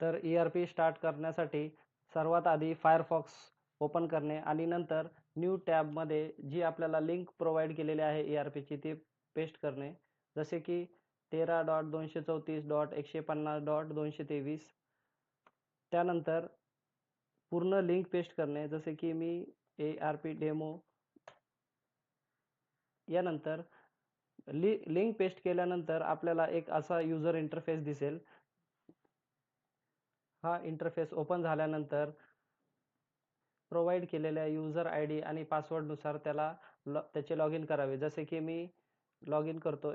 तर ERP start करण्यासाठी सर्वात आधी फायरफॉक्स ओपन करणे आणि नंतर न्यू टॅबमध्ये जी आपल्याला लिंक प्रोव्हाइड केलेली आहे ERPची ती पेस्ट करणे, जसे की 13.234.150.223. त्यानंतर पूर्ण लिंक पेस्ट करणे, जसे की मी ERP डेमो. यानंतर लिंक पेस्ट केल्यानंतर आपल्याला एक असा यूजर इंटरफेस दिसेल. हा इंटरफेस ओपन झाल्यानंतर प्रोव्हाइड केलेल्या यूजर ID आणि पासवर्डनुसार त्याचे लॉग इन करावे. जसे की मी लॉग इन करतो,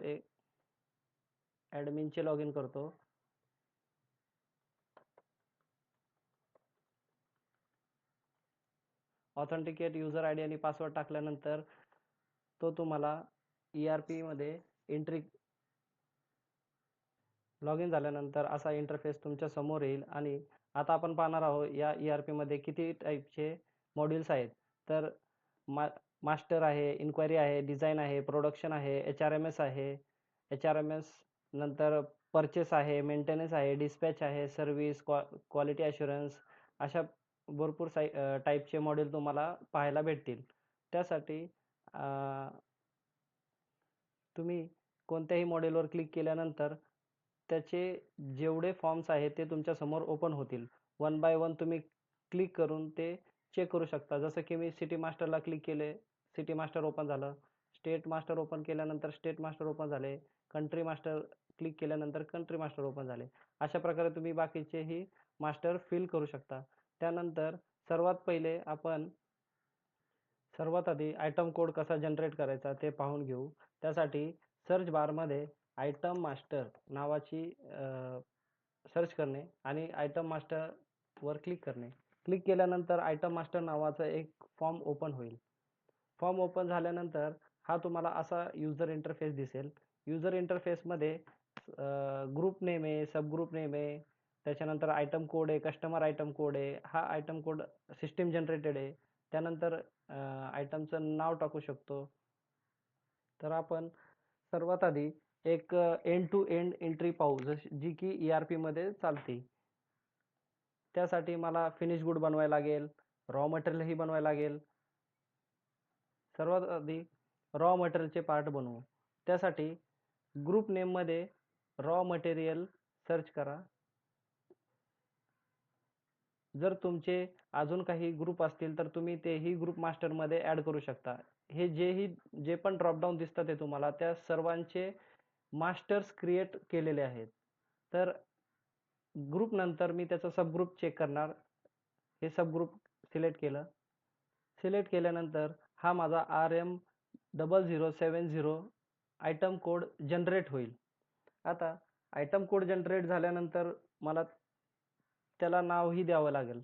ॲडमिनचे लॉग इन करतो. ऑथेंटिकेट यूजर ID आणि पासवर्ड टाकल्यानंतर तो तुम्हाला ERP मध्ये एंट्री लॉग इन झाल्यानंतर असा इंटरफेस तुमच्या समोर येईल. आणि आता आपण पाहणार आहोत या ERP मध्ये किती टाईपचे मॉड्यूल्स आहेत. तर मास्टर आहे, इन्क्वायरी आहे, डिझाईन आहे, प्रोडक्शन आहे, HRMS आहे, HRMS नंतर परचेस आहे, मेंटेनन्स आहे, डिस्पॅच आहे, सर्व्हिस, क्वालिटी ॲश्युरन्स, अशा भरपूर टाईपचे मॉड्यूल तुम्हाला पाहायला भेटतील. त्यासाठी तुम्ही कोणत्याही मॉड्यूलवर क्लिक केल्यानंतर त्याचे जेवढे फॉर्म्स आहेत ते तुमच्या समोर ओपन होतील. वन बाय वन तुम्ही क्लिक करून ते चेक करू शकता. जसं की मी सिटी मास्टरला क्लिक केले, सिटी मास्टर ओपन झालं. स्टेट मास्टर ओपन केल्यानंतर स्टेट मास्टर ओपन झाले. कंट्री मास्टर क्लिक केल्यानंतर कंट्री मास्टर ओपन झाले. अशा प्रकारे तुम्ही बाकीचेही मास्टर फिल करू शकता. त्यानंतर सर्वात आधी आयटम कोड कसा जनरेट करायचा ते पाहून घेऊ. त्यासाठी सर्च बारमध्ये आयटम मास्टर नावाची सर्च करणे आणि आयटम मास्टरवर क्लिक करणे. क्लिक केल्यानंतर आयटम मास्टर नावाचा एक फॉर्म ओपन होईल. फॉर्म ओपन झाल्यानंतर हा तुम्हाला असा यूजर इंटरफेस दिसेल. यूजर इंटरफेसमध्ये ग्रुप नेम आहे, सब ग्रुप नेम आहे, त्याच्यानंतर आयटम कोड आहे, कस्टमर आयटम कोड आहे. हा आयटम कोड सिस्टीम जनरेटेड आहे. त्यानंतर आयटमचं नाव टाकू शकतो. तर आपण सर्वात आधी एक एंड टू एंड एंट्री पाहू, जी की ERP मध्ये चालते. त्यासाठी मला फिनिश गुड बनवायला लागेल, रॉ मटेरियलही बनवायला लागेल. सर्वात आधी रॉ मटेरियलचे पार्ट बनवू. त्यासाठी ग्रुप नेममध्ये रॉ मटेरियल सर्च करा. जर तुमचे अजून काही ग्रुप असतील तर तुम्ही तेही ग्रुप मास्टरमध्ये ॲड करू शकता. हे जे पण ड्रॉपडाऊन दिसतात ते तुम्हाला त्या सर्वांचे मास्टर्स क्रिएट केलेले आहेत. तर ग्रुप नंतर मी त्याचा सब ग्रुप चेक करणार. हे सब ग्रुप सिलेक्ट केलं. सिलेक्ट केल्यानंतर हा माझा RM0070 आयटम कोड जनरेट होईल. आता आयटम कोड जनरेट झाल्यानंतर मला त्याला नावही द्यावं लागेल.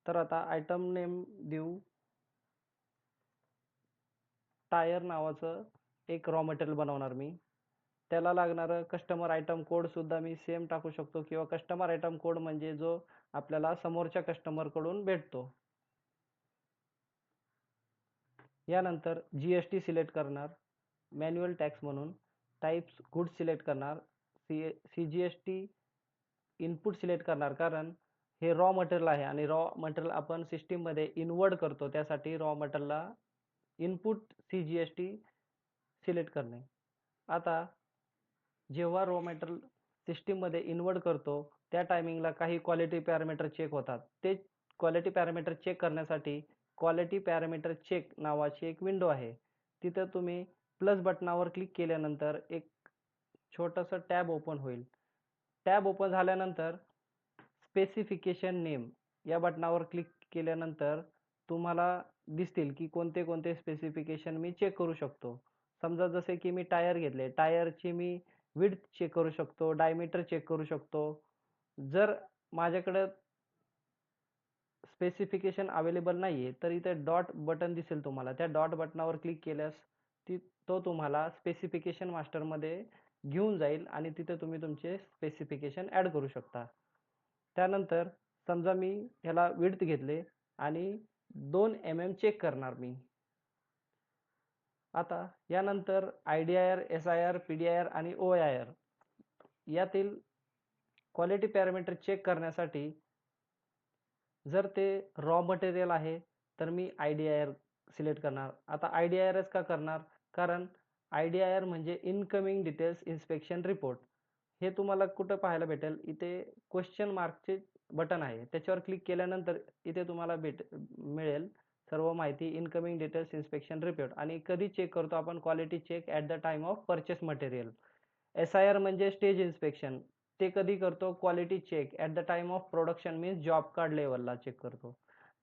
तर आता आयटम नेम देऊ, टायर नावाचं एक रॉ मटेरियल बनवणार मी. त्याला लागणारं कस्टमर आयटम कोड सुद्धा मी सेम टाकू शकतो, किंवा कस्टमर आयटम कोड म्हणजे जो आपल्याला समोरच्या कस्टमरकडून भेटतो. यानंतर GST सिलेक्ट करणार, मॅन्युअल टॅक्स म्हणून. टाइप्स गुड्स सिलेक्ट करणार, CGST इनपुट सिलेक्ट करणार, कारण हे रॉ मटेरियल आहे आणि रॉ मटेरियल आपण सिस्टीममध्ये इन्वर्ट करतो. त्यासाठी रॉ मटेरियलला इनपुट CGST सिलेक्ट करणे. आता जेव्हा रॉ मटेरियल सिस्टीममध्ये इन्वर्ट करतो त्या टायमिंगला काही क्वालिटी पॅरामीटर चेक होतात. ते क्वालिटी पॅरामीटर चेक करण्यासाठी क्वालिटी पॅरामीटर चेक नावाची एक विंडो आहे. तिथं तुम्ही प्लस बटनावर क्लिक केल्यानंतर एक छोटंसं टॅब ओपन होईल. टॅब ओपन झाल्यानंतर स्पेसिफिकेशन नेम या बटनावर क्लिक केल्यानंतर तुम्हाला दिसतील की कोणते कोणते स्पेसिफिकेशन मी चेक करू शकतो. समजा जसे की मी टायर घेतले, टायरची मी विड्थ चेक करू शकतो, डायमीटर चेक करू शकतो. जर माझ्याकडं स्पेसिफिकेशन अवेलेबल नाहीये तर इथे डॉट बटन दिसेल तुम्हाला. त्या डॉट बटनावर क्लिक केल्यास तो तुम्हाला स्पेसिफिकेशन मास्टरमध्ये घेऊन जाईल आणि तिथे तुम्ही तुमचे स्पेसिफिकेशन ॲड करू शकता. त्यानंतर समजा मी ह्याला विड्थ घेतले आणि 2 mm चेक करणार मी. आता यानंतर IDIR, SIR, PDIR आणि OIR यातील क्वालिटी पॅरामीटर चेक करण्यासाठी जर ते रॉ मटेरियल आहे तर मी IDIR सिलेक्ट करणार. आता IDIRच का करणार? कारण IDIR म्हणजे इनकमिंग डिटेल्स इन्स्पेक्शन रिपोर्ट. हे तुम्हाला कुठं पाहायला भेटेल? इथे क्वेश्चन मार्कचे बटन आहे. त्याच्यावर क्लिक केल्यानंतर इथे तुम्हाला मिळेल सर्व माहिती इनकमिंग डिटेल्स इन्स्पेक्शन रिपोर्ट. आणि कधी चेक करतो आपण? Quality check at the time of purchase material. SIR म्हणजे स्टेज इन्स्पेक्शन. ते कधी करतो? Quality check at the time of production means job card लेवलला चेक करतो.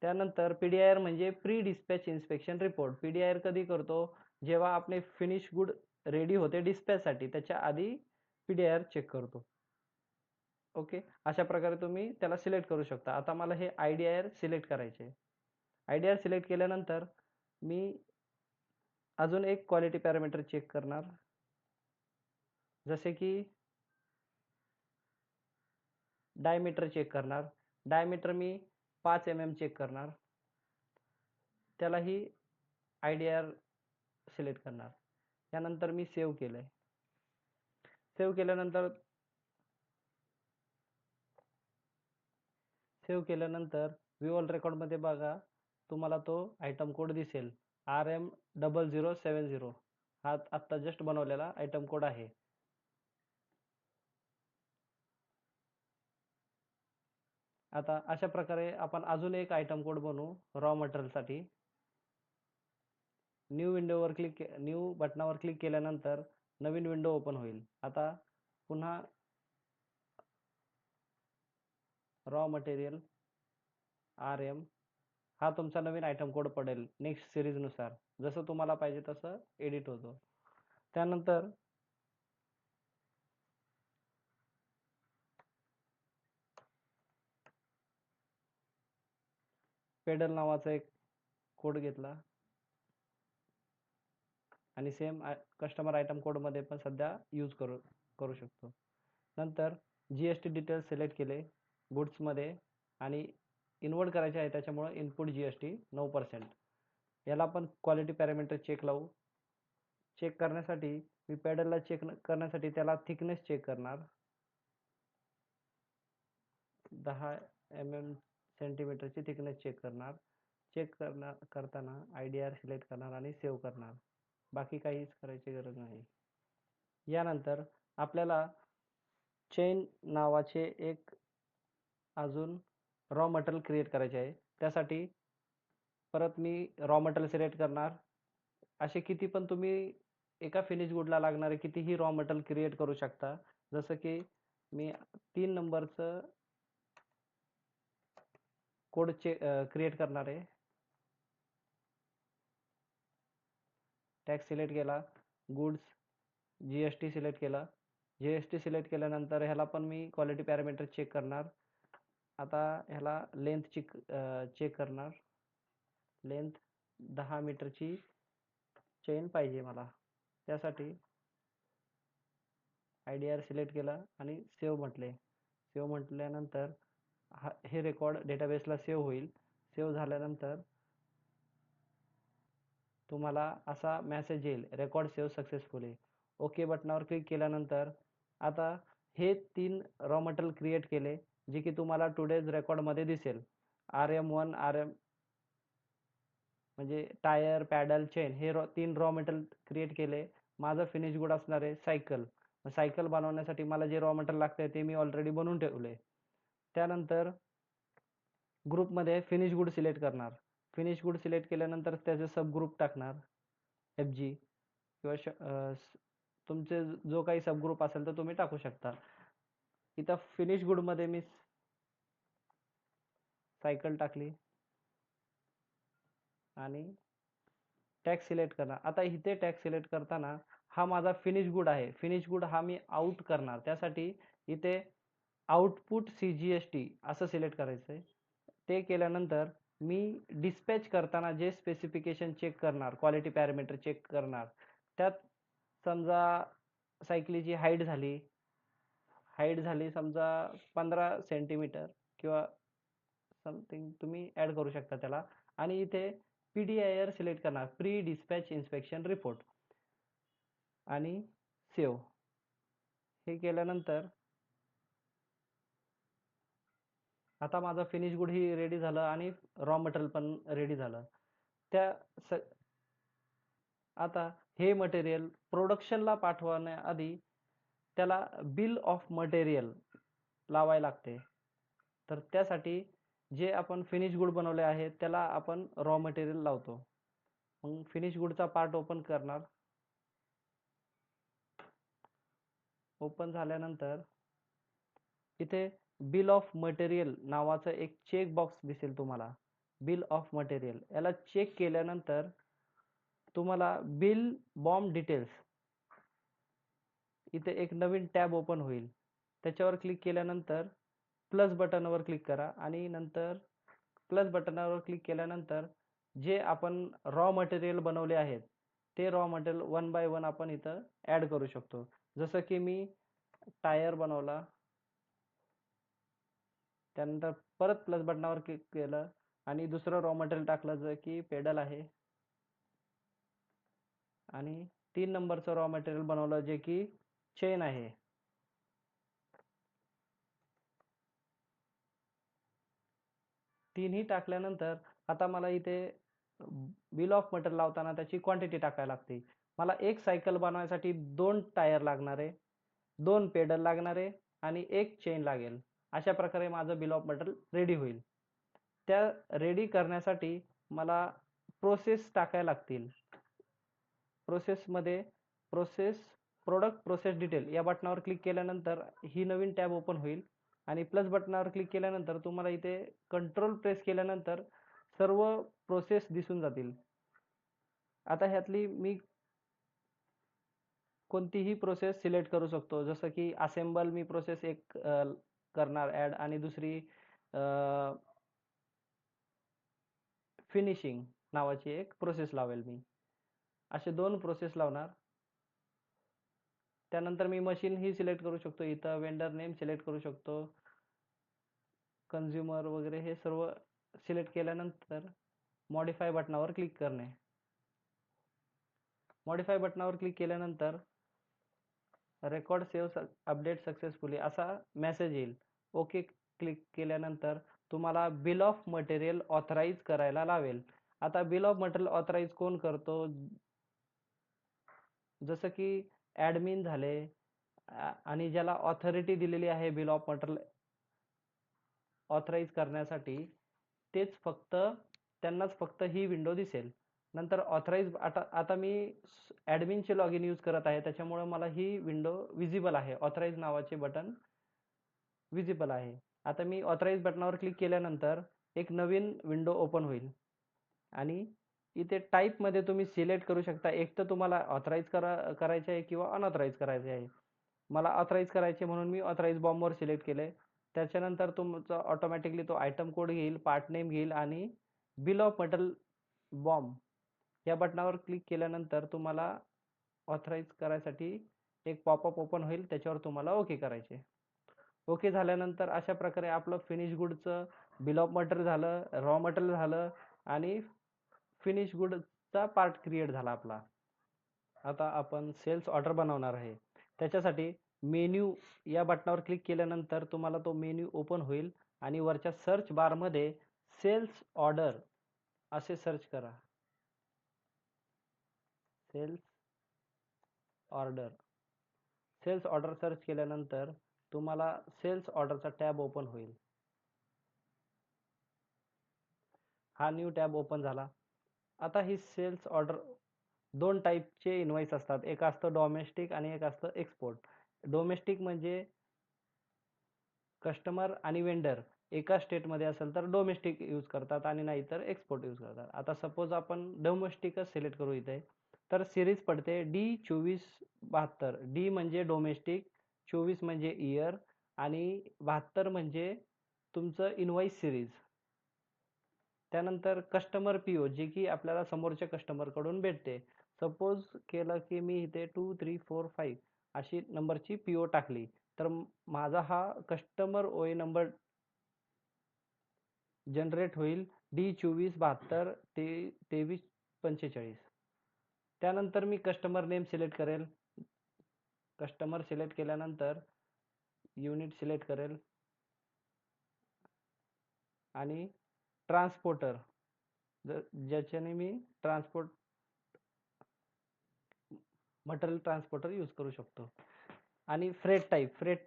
त्यानंतर PDIR म्हणजे pre dispatch inspection report. PDIR कधी करतो? जेव्हा आपले फिनिश गुड रेडी होते डिस्पॅचसाठी, त्याच्या आधी PDIR चेक करतो. ओके, अशा प्रकारे तुम्ही त्याला सिलेक्ट करू शकता. आता मला हे IDIR सिलेक्ट करायचे. IDIR सिलेक्ट केल्यानंतर मी अजून एक क्वालिटी पॅरामीटर चेक करणार. जसे की डायमीटर चेक करणार. डायमीटर मी 5 mm चेक करणार. त्यालाही IDIR सिलेक्ट करणार. त्यानंतर मी सेव्ह केलंय. सेव्ह केल्यानंतर व्ह्यू ऑल रेकॉर्डमध्ये बघा, तुम्हाला तो आयटम कोड दिसेल. RM0070 हा आत्ता जस्ट बनवलेला आयटम कोड आहे. आता अशा प्रकारे आपण अजून एक आयटम कोड बनवू रॉ मटेरियलसाठी. न्यू बटनावर क्लिक केल्यानंतर नवीन विंडो ओपन होईल. आता पुन्हा रॉ मटेरियल RM हा तुमचा नवीन आयटम कोड पडेल. नेक्स्ट सिरीजनुसार जसं तुम्हाला पाहिजे तसं एडिट होतो. त्यानंतर पेडल नावाचा एक कोड घेतला आणि सेम कस्टमर आयटम कोडमध्ये पण सध्या यूज करू शकतो. नंतर GST डिटेल्स सिलेक्ट केले गुड्समध्ये आणि इन्वर्ट करायचे आहे, त्याच्यामुळे इनपुट GST 9%. याला पण क्वालिटी पॅरामीटर चेक लावू. चेक करण्यासाठी मी पेडलला चेक करण्यासाठी त्याला थिकनेस चेक करणार. 10 mm सेंटीमीटरची थिकनेस चेक करणार. करताना IDIR सिलेक्ट करणार आणि सेव्ह करणार. बाकी काहीच करायची गरज नाही. यानंतर आपल्याला चेन नावाचे एक अजून रॉ मटेरियल क्रिएट करायचे आहे. त्यासाठी परत मी रॉ मटेरियल सिलेक्ट करणार. असे किती पण तुम्ही एका फिनिश गुडला लागणारे कितीही रॉ मटेरियल क्रिएट करू शकता. जसं की मी 3 नंबरचं कोड क्रिएट करणार आहे. टॅक्स सिलेक्ट केला, गुड्स GST सिलेक्ट केला. GST सिलेक्ट केल्यानंतर ह्याला पण मी क्वालिटी पॅरामीटर चेक करणार. आता ह्याला लेंथ चेक करणार. लेंथ 10 मीटरची चेन पाहिजे मला. त्यासाठी IDIR सिलेक्ट केला आणि सेव्ह म्हटले. सेव्ह म्हटल्यानंतर हे रेकॉर्ड डेटाबेसला सेव्ह होईल. सेव्ह झाल्यानंतर तुम्हाला असा मेसेज येईल, रेकॉर्ड सेव्ह सक्सेसफुली. ओके बटनावर क्लिक केल्यानंतर आता हे 3 रॉ मटेरियल क्रिएट केले, जे की तुम्हाला टुडेज रेकॉर्डमध्ये दिसेल. RM1 म्हणजे टायर, पॅडल, चेन हे 3 रॉ मटेरियल क्रिएट केले. माझं फिनिश गुड असणार आहे सायकल. सायकल बनवण्यासाठी मला जे रॉ मटेरियल लागतंय ते मी ऑलरेडी बनवून ठेवले. त्यानंतर ग्रुपमध्ये फिनिश गुड सिलेक्ट करणार. फिनिश गुड सिलेक्ट केल्यानंतर त्याचे सब ग्रुप टाकणार. FG किंवा तुमचे जो काही सब ग्रुप असेल तर तुम्ही टाकू शकता. इथं फिनिश गुडमध्ये मी सायकल टाकली आणि टॅक्स सिलेक्ट करणार. आता इथे टॅक्स सिलेक्ट करताना हा माझा फिनिश गुड आहे. फिनिश गुड हा मी आउट करणार. त्यासाठी इथे आउटपुट CGST असं सिलेक्ट करायचं आहे. ते केल्यानंतर मी डिस्पॅच करताना जे स्पेसिफिकेशन चेक करणार, क्वालिटी पॅरामीटर चेक करणार, त्यात समजा सायकलीची हाईट झाली समजा 15 सेंटीमीटर किंवा समथिंग तुम्ही ॲड करू शकता त्याला. आणि इथे PDIR सिलेक्ट करणार, प्री डिस्पॅच इन्स्पेक्शन रिपोर्ट आणि सेव्ह. हे केल्यानंतर आता माझं फिनिश गुड ही रेडी झालं आणि रॉ मटेरियल पण रेडी झालं. त्या स आता हे मटेरियल प्रोडक्शनला पाठवण्याआधी त्याला बिल ऑफ मटेरियल लावायला लागते. तर त्यासाठी जे आपण फिनिश गुड बनवले आहे त्याला आपण रॉ मटेरियल लावतो. मग फिनिश गुडचा पार्ट ओपन करणार. ओपन झाल्यानंतर इथे बिल ऑफ मटेरियल नावाचं एक चेक बॉक्स दिसेल तुम्हाला. बिल ऑफ मटेरियल याला चेक केल्यानंतर तुम्हाला बिल बॉम्ब डिटेल्स इथे एक नवीन टॅब ओपन होईल. त्याच्यावर क्लिक केल्यानंतर प्लस बटनवर क्लिक करा आणि नंतर प्लस बटनावर क्लिक केल्यानंतर जे आपण रॉ मटेरियल बनवले आहेत ते raw material one by one आपण इथं ॲड करू शकतो. जसं की मी टायर बनवला, त्यानंतर परत प्लस बटनावर क्लिक केलं आणि दुसरं रॉ मटेरियल टाकलं जे की पेडल आहे आणि 3 नंबरचं रॉ मटेरियल बनवलं जे की चेन आहे. तिन्ही टाकल्यानंतर आता मला इथे बिल ऑफ मटेरियल लावताना त्याची क्वांटिटी टाकायला लागते. मला एक सायकल बनवायसाठी 2 टायर लागणार आहे, 2 पेडल लागणार आहे आणि एक चेन लागेल. अशा प्रकारे माझं बिल ऑफ मटेरियल रेडी होईल. त्या रेडी करण्यासाठी मला प्रोसेस टाकायला लागतील. प्रोसेसमध्ये प्रोसेस प्रोडक्ट प्रोसेस डिटेल या बटनावर क्लिक केल्यानंतर ही नवीन टॅब ओपन होईल आणि प्लस बटनावर क्लिक केल्यानंतर तुम्हाला इथे कंट्रोल प्रेस केल्यानंतर सर्व प्रोसेस दिसून जातील. आता ह्यातली मी कोणतीही प्रोसेस सिलेक्ट करू शकतो. जसं की असेंबल मी प्रोसेस एक करणार ॲड आणि दुसरी फिनिशिंग नावाची एक प्रोसेस लावेल मी. असे 2 प्रोसेस लावणार. त्यानंतर मी मशीन ही सिलेक्ट करू शकतो. इथं वेंडर नेम सिलेक्ट करू शकतो. कन्झ्युमर वगैरे हे सर्व सिलेक्ट केल्यानंतर मॉडिफाय बटनावर क्लिक करणे. मॉडिफाय बटनावर क्लिक केल्यानंतर रेकॉर्ड सेव्ह अपडेट सक्सेसफुली असा मेसेज येईल. ओके क्लिक केल्यानंतर तुम्हाला बिल ऑफ मटेरियल ऑथराईज करायला लावेल. आता बिल ऑफ मटेरियल ऑथराईज कोण करतो? जसं की ॲडमिन झाले आणि ज्याला ऑथॉरिटी दिलेली आहे बिल ऑफ मटेरियल ऑथराईज करण्यासाठी त्यांनाच फक्त ही विंडो दिसेल. नंतर ऑथराईज आता मी ॲडमिनचे लॉगिन यूज करत आहे त्याच्यामुळे मला ही विंडो विजिबल आहे. ऑथराईज नावाचे बटन विजिबल आहे. आता मी ऑथराईज बटनावर क्लिक केल्यानंतर एक नवीन विंडो ओपन होईल आणि इथे टाईपमध्ये तुम्ही सिलेक्ट करू शकता. एक तर तुम्हाला ऑथराईज करायचे आहे किंवा अनऑथराईज करायचे आहे. मला ऑथराईज करायचे म्हणून मी ऑथराईज बॉम्बवर सिलेक्ट केले. त्याच्यानंतर तुमचा ऑटोमॅटिकली तो आयटम कोड घेईल, पार्ट नेम घेईल आणि बिल ऑफ मटेरियल बॉम्ब या बटनावर क्लिक केल्यानंतर तुम्हाला ऑथराईज करायसाठी एक पॉपअप ओपन होईल. त्याच्यावर तुम्हाला ओके करायचे. ओके झाल्यानंतर अशा प्रकारे आपलं फिनिश गुडचं बिल ऑफ मटेरियल झालं, रॉ मटेरियल झालं आणि फिनिश गुडचा पार्ट क्रिएट झाला आपला. आता आपण सेल्स ऑर्डर बनवणार आहे. त्याच्यासाठी मेन्यू या बटनावर क्लिक केल्यानंतर तुम्हाला तो मेन्यू ओपन होईल आणि वरच्या सर्च बारमध्ये सेल्स ऑर्डर असे सर्च करा. सेल्स ऑर्डर सर्च केल्यानंतर तुम्हाला सेल्स ऑर्डरचा टॅब ओपन होईल. हा न्यू टॅब ओपन झाला. आता ही सेल्स ऑर्डर 2 टाईपचे इनवॉइस असतात. एक असतं डोमेस्टिक आणि एक असतं एक्सपोर्ट. डोमेस्टिक म्हणजे कस्टमर आणि वेंडर एका स्टेटमध्ये असेल तर डोमेस्टिक यूज करतात आणि नाहीतर एक्सपोर्ट यूज करतात. आता सपोज आपण डोमेस्टिकच सिलेक्ट करू इथे. तर सिरीज पडते D2472. डी म्हणजे डोमेस्टिक, 24 म्हणजे इयर आणि 72 म्हणजे तुमचं इनवॉइस सिरीज. त्यानंतर कस्टमर पीओ जे की आपल्याला समोरच्या कस्टमरकडून भेटते. सपोज केलं की मी इथे 2 3 4 5 अशी नंबरची पीओ टाकली तर माझा हा कस्टमर ओए नंबर जनरेट होईल D2472 2345. त्यानंतर मी कस्टमर नेम सिलेक्ट करेल. कस्टमर सिलेक्ट केल्यानंतर युनिट सिलेक्ट करेल आणि ट्रान्सपोर्टर, ज्याच्याने मी मटेरियल ट्रान्सपोर्टर यूज करू शकतो. आणि फ्रेट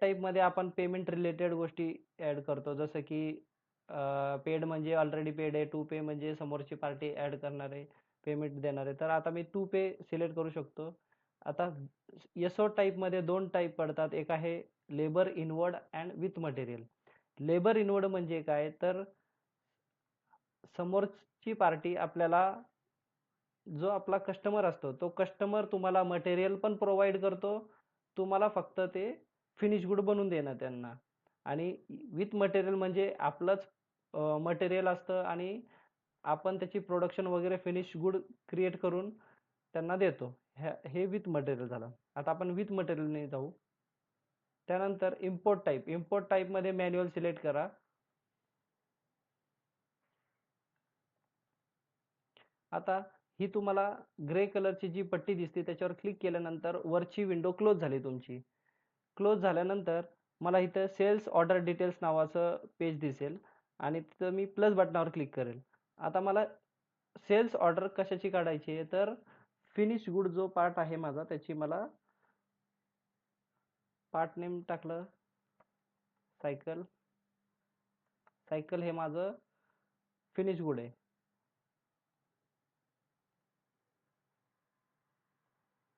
टाईपमध्ये आपण पेमेंट रिलेटेड गोष्टी ॲड करतो, जसं की पेड म्हणजे ऑलरेडी पेड आहे, टू पे म्हणजे समोरची पार्टी ॲड करणार आहे, पेमेंट देणार आहे. तर आता मी टू पे सिलेक्ट करू शकतो. आता एसओ टाईपमध्ये दोन टाईप पडतात, एक आहे labour inward and with material. Labour inward म्हणजे काय, तर समोरची पार्टी आपल्याला, जो आपला कस्टमर असतो, तो कस्टमर तुम्हाला मटेरियल पण प्रोव्हाइड करतो, तुम्हाला फक्त ते फिनिश गुड बनवून देणं त्यांना. आणि विथ मटेरियल म्हणजे आपलंच मटेरियल असतं आणि आपण त्याची प्रोडक्शन वगैरे फिनिश गुड क्रिएट करून त्यांना देतो. हे विथ मटेरियल झालं. आता आपण विथ मटेरियलने जाऊ. त्यानंतर इम्पोर्ट टाईपमध्ये मॅन्युअल सिलेक्ट करा. आता ही तुम्हाला ग्रे कलरची जी पट्टी दिसते त्याच्यावर क्लिक केल्यानंतर वरची विंडो क्लोज झाली तुमची. क्लोज झाल्यानंतर मला इथं सेल्स ऑर्डर डिटेल्स नावाचं पेज दिसेल आणि तिथं मी प्लस बटनावर क्लिक करेल. आता मला सेल्स ऑर्डर कशाची काढायची आहे, तर फिनिश गुड जो पार्ट आहे माझा, त्याची मला पार्ट नेम टाकलं सायकल. सायकल हे माझं फिनिश गुड आहे.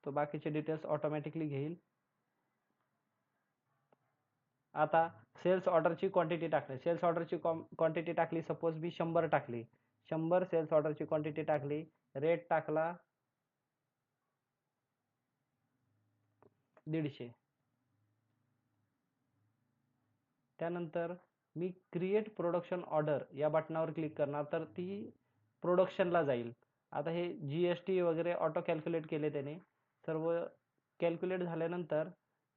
तो बाकीचे डिटेल्स ऑटोमॅटिकली घेईल. आता सेल्स ऑर्डरची क्वांटिटी टाकली. सेल्स ऑर्डरची क्वांटिटी टाकली, सपोज मी 100 टाकली. 100 सेल्स ऑर्डरची क्वांटिटी टाकली. रेट टाकला 150. त्यानंतर मी क्रिएट प्रोडक्शन ऑर्डर या बटनावर क्लिक करणार, तर ती प्रोडक्शनला जाईल. आता हे GST वगैरे ऑटो कॅल्क्युलेट केले त्याने. सर्व कॅल्क्युलेट झाल्यानंतर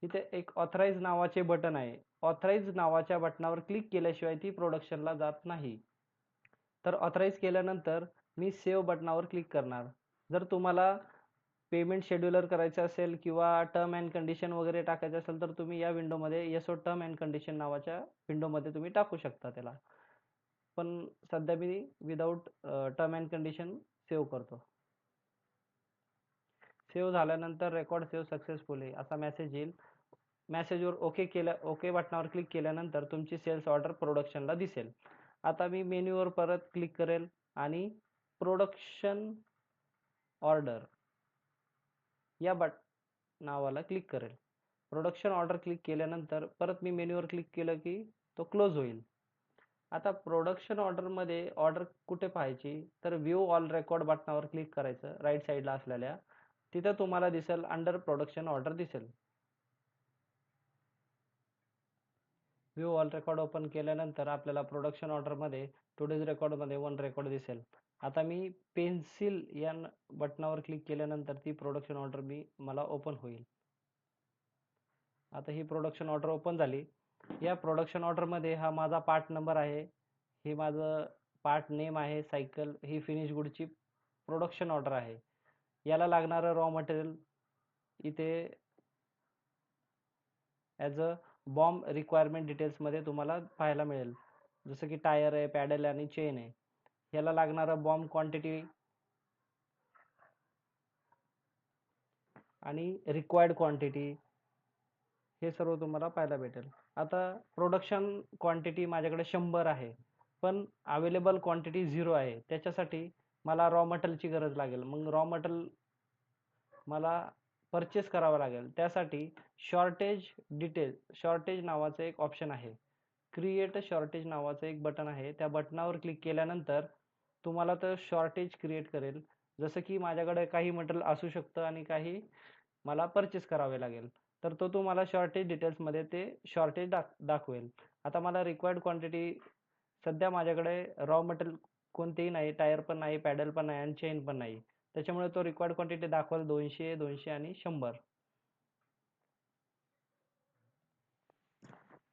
इथे एक ऑथराईज नावाचे बटन आहे. ऑथराईज नावाच्या बटनावर क्लिक केल्याशिवाय ती प्रोडक्शनला जात नाही. तर ऑथराईज केल्यानंतर मी सेव्ह बटनावर क्लिक करणार. जर तुम्हाला पेमेंट शेड्यूलर करायचं असेल किंवा टर्म अँड कंडिशन वगैरे टाकायचं असेल, तर तुम्ही या विंडोमध्ये येसो टर्म अँड कंडिशन नावाच्या विंडोमध्ये तुम्ही टाकू शकता त्याला. पण सध्या मी without term and condition save करतो. सेव्ह झाल्यानंतर रेकॉर्ड सेव्ह सक्सेसफुली असा मेसेज येईल. मेसेजवर ओके बटनावर क्लिक केल्यानंतर तुमची सेल्स ऑर्डर प्रोडक्शनला दिसेल. आता मी मेन्यूवर परत क्लिक करेल आणि प्रोडक्शन ऑर्डर या नावाला क्लिक करेल. प्रोडक्शन ऑर्डर क्लिक केल्यानंतर परत मी मेन्यूवर क्लिक केलं की तो क्लोज होईल. आता प्रोडक्शन ऑर्डरमध्ये ऑर्डर कुठे पाहायची, तर व्ह्यू ऑल रेकॉर्ड बटनावर क्लिक करायचं राईट साईडला असलेल्या. तिथं तुम्हाला दिसेल अंडर प्रोडक्शन ऑर्डर दिसेल. व्ह्यू ऑल रेकॉर्ड ओपन केल्यानंतर आपल्याला प्रोडक्शन ऑर्डरमध्ये टुडेज रेकॉर्डमध्ये 1 रेकॉर्ड दिसेल. आता मी पेन्सिल या बटनावर क्लिक केल्यानंतर ती प्रोडक्शन ऑर्डर मला ओपन होईल. आता ही प्रोडक्शन ऑर्डर ओपन झाली. या प्रोडक्शन ऑर्डरमध्ये हा माझा पार्ट नंबर आहे, हे माझं पार्ट नेम आहे सायकल, ही फिनिश गुडची प्रोडक्शन ऑर्डर आहे. याला लागणारं रॉ मटेरियल इथे ॲज अ बॉम्ब रिक्वायरमेंट डिटेल्समध्ये तुम्हाला पाहायला मिळेल. जसं की टायर आहे, पॅडल आणि चेन आहे. याला लागणारं बॉम्ब क्वांटिटी आणि रिक्वायर्ड क्वांटिटी हे सर्व तुम्हाला पाहायला भेटेल. आता प्रोडक्शन क्वांटिटी माझ्याकडे 100 आहे, पण अवेलेबल क्वांटिटी 0 आहे. त्याच्यासाठी मला रॉ मटेरियलची गरज लागेल. मग रॉ मटेरियल मला परचेस करावं लागेल. त्यासाठी शॉर्टेज नावाचं एक ऑप्शन आहे. क्रिएट शॉर्टेज नावाचं एक बटन आहे. त्या बटनावर क्लिक केल्यानंतर तुम्हाला तर शॉर्टेज क्रिएट करेल. जसं की माझ्याकडे काही मटेरियल असू शकतं आणि काही मला परचेस करावे लागेल. तर तो तुम्हाला शॉर्टेज डिटेल्समध्ये ते शॉर्टेज दाखवेल. आता मला रिक्वायर्ड क्वांटिटी सध्या माझ्याकडे रॉ मटेरियल कोणतेही नाही, टायर पण नाही, पॅडल पण नाही आणि चेन पण नाही. त्याच्यामुळे तो रिक्वायर्ड क्वांटिटी दाखवेल 200, 200 आणि 100.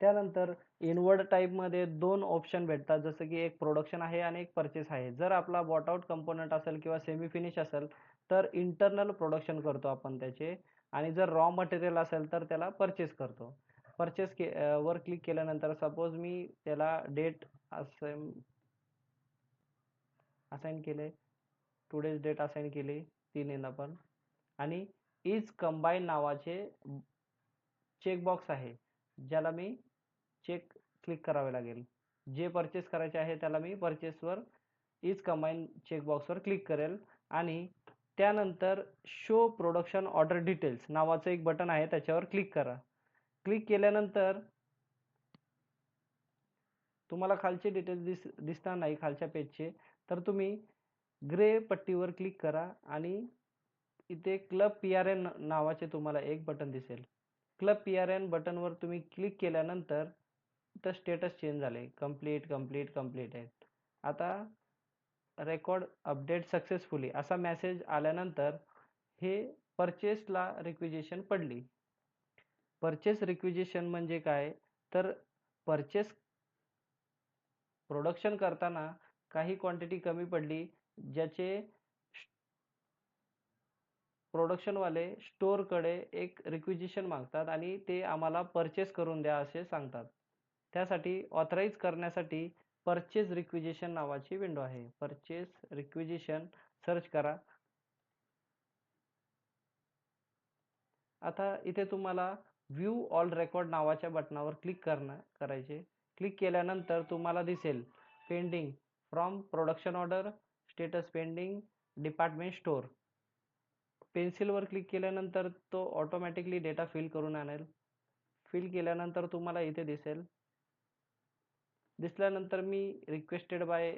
त्यानंतर इनवर्ड टाईपमध्ये 2 ऑप्शन भेटतात, जसं की एक प्रोडक्शन आहे आणि एक परचेस आहे. जर आपला बॉट आउट कंपोनंट असेल किंवा सेमी फिनिश असेल, तर इंटरनल प्रोडक्शन करतो आपण त्याचे, आणि जर रॉ मटेरियल असेल तर त्याला परचेस करतो. परचेस वर क्लिक केल्यानंतर सपोज मी त्याला डेट असाइन केले, टुडेज डेट असाइन केली 3 पण, आणि इज कंबाईन नावाचे चेकबॉक्स आहे, ज्याला मी चेक क्लिक करावे लागेल. जे परचेस करायचे आहे त्याला मी परचेसवर इज कंबाईन चेकबॉक्सवर क्लिक करेल आणि त्यानंतर शो प्रोडक्शन ऑर्डर डिटेल्स नावाचं एक बटन आहे, त्याच्यावर क्लिक करा. क्लिक केल्यानंतर तुम्हाला खालचे डिटेल्स दिसणार नाही खालच्या पेजचे, तर तुम्ही ग्रे पट्टीवर क्लिक करा आणि इथे क्लब PRN नावाचे तुम्हाला एक बटन दिसेल. क्लब PRN बटनवर तुम्ही क्लिक केल्यानंतर इथं स्टेटस चेंज झाले, कंप्लीट कंप्लीट कंप्लीट आहे. आता रेकॉर्ड अपडेट सक्सेसफुली असा मेसेज आल्यानंतर हे परचेसला रिक्विजिशन पडली. परचेस रिक्विजिशन म्हणजे काय, तर परचेस प्रोडक्शन करताना काही क्वांटिटी कमी पडली, ज्याचे प्रोडक्शनवाले स्टोअरकडे एक रिक्विजिशन मागतात आणि ते आम्हाला परचेस करून द्या असे सांगतात. त्यासाठी ऑथराईज करण्यासाठी परचेस रिक्विजिशन नावाची विंडो आहे. परचेस रिक्विजिशन सर्च करा. आता इथे तुम्हाला व्ह्यू ऑल रेकॉर्ड नावाच्या बटनावर क्लिक करायचे. क्लिक केल्यानंतर तुम्हाला दिसेल pending from production order, status pending, department store. पेन्सिलवर क्लिक केल्यानंतर तो ऑटोमॅटिकली डेटा फिल करून आणेल. फिल केल्यानंतर तुम्हाला इथे दिसल्यानंतर मी रिक्वेस्टेड बाय,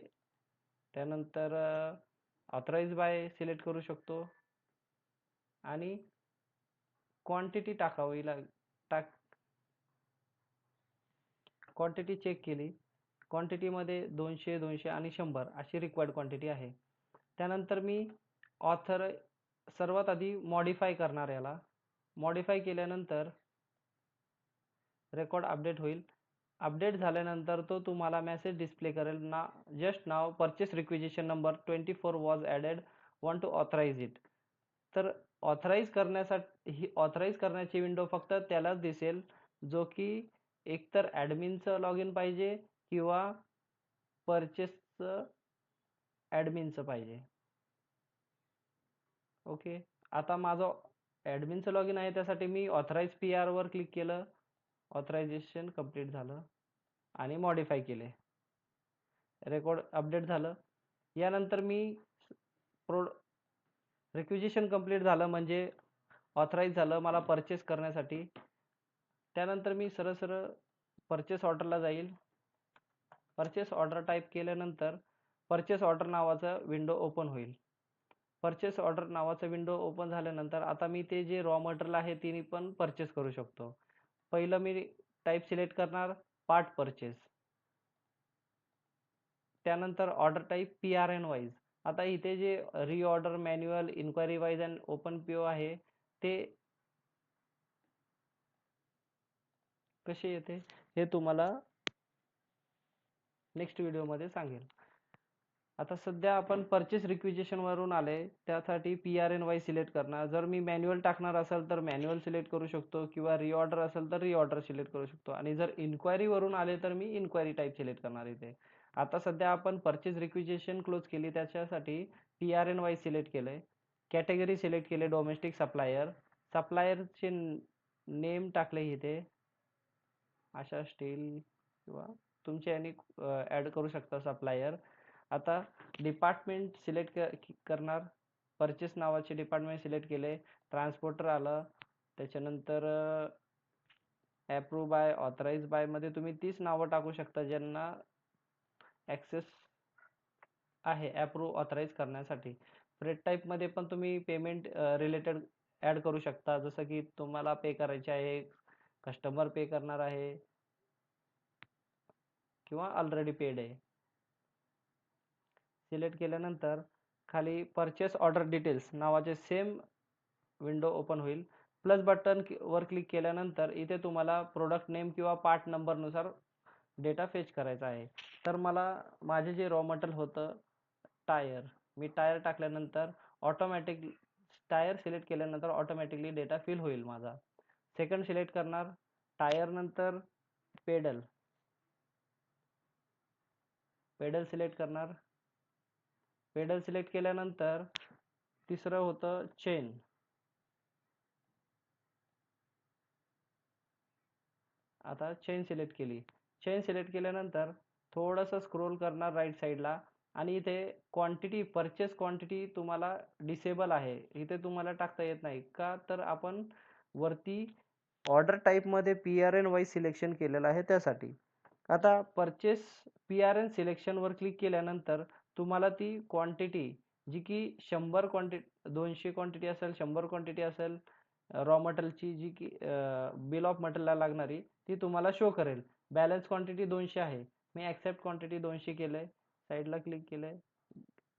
त्यानंतर ऑथराइज बाय सिलेक्ट करू शकतो आणि क्वांटिटी क्वांटिटी चेक केली. क्वांटिटीमध्ये 200, 200 आणि 100 अशी रिक्वायर्ड क्वांटिटी आहे. त्यानंतर मी सर्वात आधी मॉडिफाय करणार याला. मॉडिफाय केल्यानंतर रेकॉर्ड अपडेट होईल. अपडेट झाल्यानंतर तो तुम्हाला मेसेज डिस्प्ले करेल, just now purchase requisition number 24 was added, want to authorise it. तर ऑथराइज करण्याची विंडो फक्त त्यालाच दिसेल जो की एकतर ॲडमिनचं लॉग इन पाहिजे किंवा परचेसचं ॲडमिनचं पाहिजे. ओके, आता माझं ॲडमिनचं लॉग इन आहे, त्यासाठी मी ऑथराइज PR वर क्लिक केलं. ऑथरायझेशन कंप्लीट झालं आणि मॉडिफाय केले. रेकॉर्ड अपडेट झालं. यानंतर मी रिक्विजिशन कंप्लीट झालं म्हणजे ऑथराइज झालं मला परचेस करण्यासाठी. त्यानंतर मी सरळ परचेस ऑर्डरला जाईल. परचेस ऑर्डर टाईप केल्यानंतर परचेस ऑर्डर नावाचा विंडो ओपन होईल. परचेस ऑर्डर नावाचा विंडो ओपन झाल्यानंतर आता मी ते जे रॉ मटेरियल आहे तिने पण परचेस करू शकतो. पहिलं मी टाईप सिलेक्ट करणार पार्ट परचेस, त्यानंतर ऑर्डर टाईप PRN वाईज. आता इथे जे reorder, manual, inquiry wise and open PO आहे ते कसे येते हे तुम्हाला नेक्स्ट व्हिडिओमध्ये सांगेल. आता सध्या आपण परचेस रिक्विजिशन वरून आले, त्यासाठी PRN वाईज सिलेक्ट करणार. जर मी मॅन्युअल टाकणार असेल तर मॅन्युअल सिलेक्ट करू शकतो किंवा रिऑर्डर असेल तर रिऑर्डर सिलेक्ट करू शकतो, आणि जर इन्क्वायरी वरून आले तर मी इन्क्वायरी टाईप सिलेक्ट करणार इथे. आता सध्या आपण परचेस रिक्विजिशन क्लोज केली, त्याच्यासाठी PRN वाईज सिलेक्ट केलंय. कॅटेगरी सिलेक्ट केले डोमेस्टिक सप्लायर. सप्लायरचे नेम टाकले इथे आशा स्टील किंवा तुमच्या याने ॲड करू शकता सप्लायर. आता डिपार्टमेंट सिलेक्ट करणार. परचेस नावाचे डिपार्टमेंट सिलेक्ट केले. ट्रान्सपोर्टर आलं. त्याच्यानंतर ॲप्रूव्ह बाय, ऑथराइज बाय मध्ये तुम्ही 30 नावं टाकू शकता ज्यांना ॲक्सेस आहे ॲप्रूव्ह ऑथराइज करण्यासाठी. फ्रेट टाईपमध्ये पण तुम्ही पेमेंट रिलेटेड ॲड करू शकता, जसं की तुम्हाला पे करायचे आहे, कस्टमर पे करणार आहे किंवा ऑलरेडी पेड आहे. सिलेक्ट केल्यानंतर खाली परचेस ऑर्डर डिटेल्स नावाचे सेम विंडो ओपन होईल. प्लस बटन वर क्लिक केल्यानंतर इथे तुम्हाला प्रोडक्ट नेम किंवा पार्ट नंबरनुसार डेटा फेच करायचा आहे. तर मला माझे जे रॉ मटेरियल होतं टायर, मी टायर टाकल्यानंतर टायर सिलेक्ट केल्यानंतर ऑटोमॅटिकली डेटा फिल होईल माझा. सेकंड सिलेक्ट करणार. टायर नंतर पेडल सिलेक्ट करणार. पेडल सिलेक्ट केल्यानंतर तिसरं होतं चेन. आता चेन सिलेक्ट केली. चेन सिलेक्ट केल्यानंतर थोडंसं स्क्रोल करणार राईट साईडला आणि इथे क्वांटिटी, परचेस क्वांटिटी तुम्हाला डिसेबल आहे, इथे तुम्हाला टाकता येत नाही का, तर आपण वरती ऑर्डर टाईपमध्ये PRN वाईज सिलेक्शन केलेलं आहे त्यासाठी. आता परचेस PRN सिलेक्शनवर क्लिक केल्यानंतर तुम्हाला ती क्वांटिटी जी की 100 क्वांटिटी, 200 क्वांटिटी असेल, 100 क्वांटिटी असेल, रॉ मटेरियलची जी की बिल ऑफ मटेरियलला लागणारी ती तुम्हाला शो करेल. बॅलन्स क्वांटिटी 200 आहे, मी ॲक्सेप्ट क्वांटिटी 200 केलंय, साईडला क्लिक केलंय,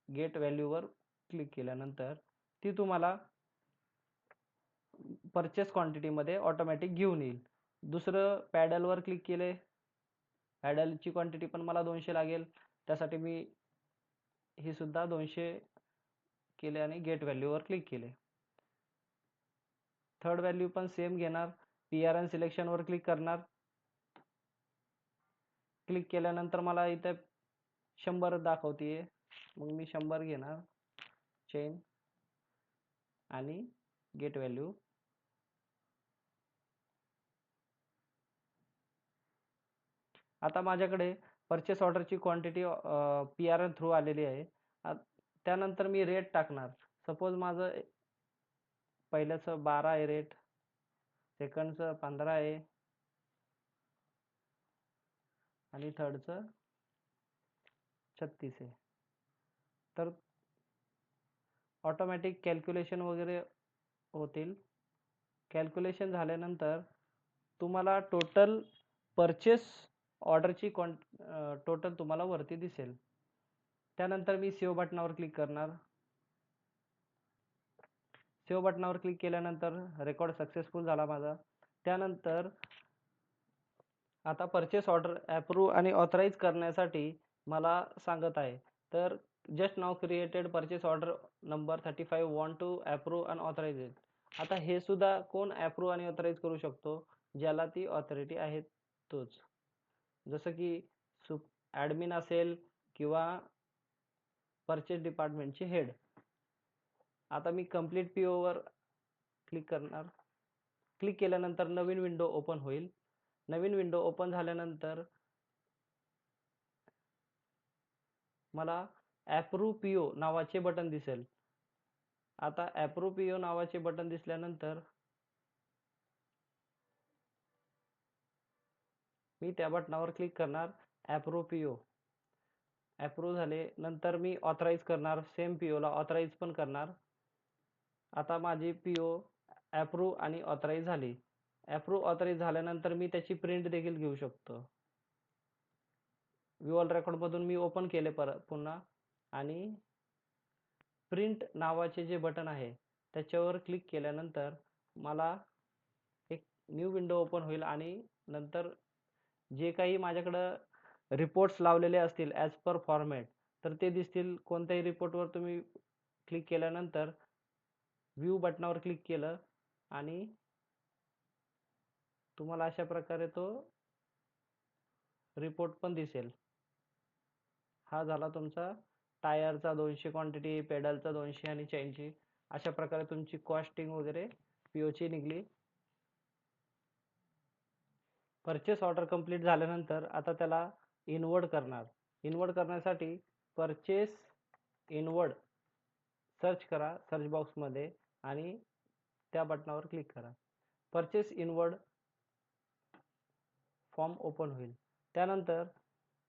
गेट व्हॅल्यूवर क्लिक केल्यानंतर ती तुम्हाला परचेस क्वांटिटीमध्ये ऑटोमॅटिक घेऊन येईल. दुसरं पॅडलवर क्लिक केले, पॅडलची क्वांटिटी पण मला 200 लागेल, त्यासाठी मी ही सुद्धा 200 केले आणि गेट व्हॅल्यूवर क्लिक केले. थर्ड व्हॅल्यू पण सेम घेणार, PRN सिलेक्शनवर क्लिक करणार. क्लिक केल्यानंतर मला इथे 100 दाखवते, मग मी 100 घेणार, चेन आणि गेट व्हॅल्यू. आता माझ्याकडे परचेस ऑर्डरची क्वांटिटी PRN थ्रू आलेली आहे. त्यानंतर मी रेट टाकणार. सपोज माझं पहिल्याचं 12 आहे रेट, सेकंडचं 15 आहे आणि थर्डचं 36 आहे. तर ऑटोमॅटिक कॅल्क्युलेशन वगैरे होतील. कॅल्क्युलेशन झाल्यानंतर तुम्हाला टोटल परचेस ऑर्डरची टोटल तुम्हाला वरती दिसेल. त्यानंतर मी सेव्ह बटनावर क्लिक करणार. सेव्ह बटनावर क्लिक केल्यानंतर रेकॉर्ड सक्सेसफुल झाला माझा. त्यानंतर आता परचेस ऑर्डर अप्रूव्ह आणि ऑथराईज करण्यासाठी मला सांगत आहे. तर just now created purchase order number 35 want to approve and authorise it. आता हे सुद्धा कोण अप्रूव्ह आणि ऑथराईज करू शकतो, ज्याला ती ऑथॉरिटी आहे तोच. जसं की ॲडमिन असेल किंवा परचेस डिपार्टमेंटचे हेड. आता मी कंप्लीट POवर क्लिक करणार. क्लिक केल्यानंतर नवीन विंडो ओपन होईल. नवीन विंडो ओपन झाल्यानंतर मला अप्रूव्ह PO नावाचे बटन दिसेल. आता अप्रूव्ह PO नावाचे बटन दिसल्यानंतर मी त्या बटनावर क्लिक करणार. अप्रूव्ह PO अप्रूव्ह झाले. नंतर मी ऑथराईज करणार, सेम POला ऑथराईज पण करणार. आता माझी PO अप्रूव्ह आणि ऑथराईज झाली. अप्रूव्ह ऑथराईज झाल्यानंतर मी त्याची प्रिंट देखील घेऊ शकतो. व्ह्यू ऑल रेकॉर्डमधून मी ओपन केले पुन्हा आणि प्रिंट नावाचे जे बटन आहे त्याच्यावर क्लिक केल्यानंतर मला एक न्यू विंडो ओपन होईल आणि नंतर जे काही माझ्याकडं रिपोर्ट्स लावलेले असतील ॲज पर फॉर्मॅट तर ते दिसतील. कोणत्याही रिपोर्टवर तुम्ही क्लिक केल्यानंतर व्ह्यू बटनावर क्लिक केलं आणि तुम्हाला अशा प्रकारे तो रिपोर्ट पण दिसेल. हा झाला तुमचा टायरचा 200 क्वांटिटी, पेडलचा 200 आणि चेनची. अशा प्रकारे तुमची कॉस्टिंग वगैरे POची निघली. परचेस ऑर्डर कंप्लीट झाल्यानंतर आता त्याला इनवर्ड करणार. इनवर्ड करण्यासाठी परचेस इनवर्ड सर्च करा सर्च बॉक्समध्ये आणि त्या बटनावर क्लिक करा. परचेस इनवर्ड फॉर्म ओपन होईल. त्यानंतर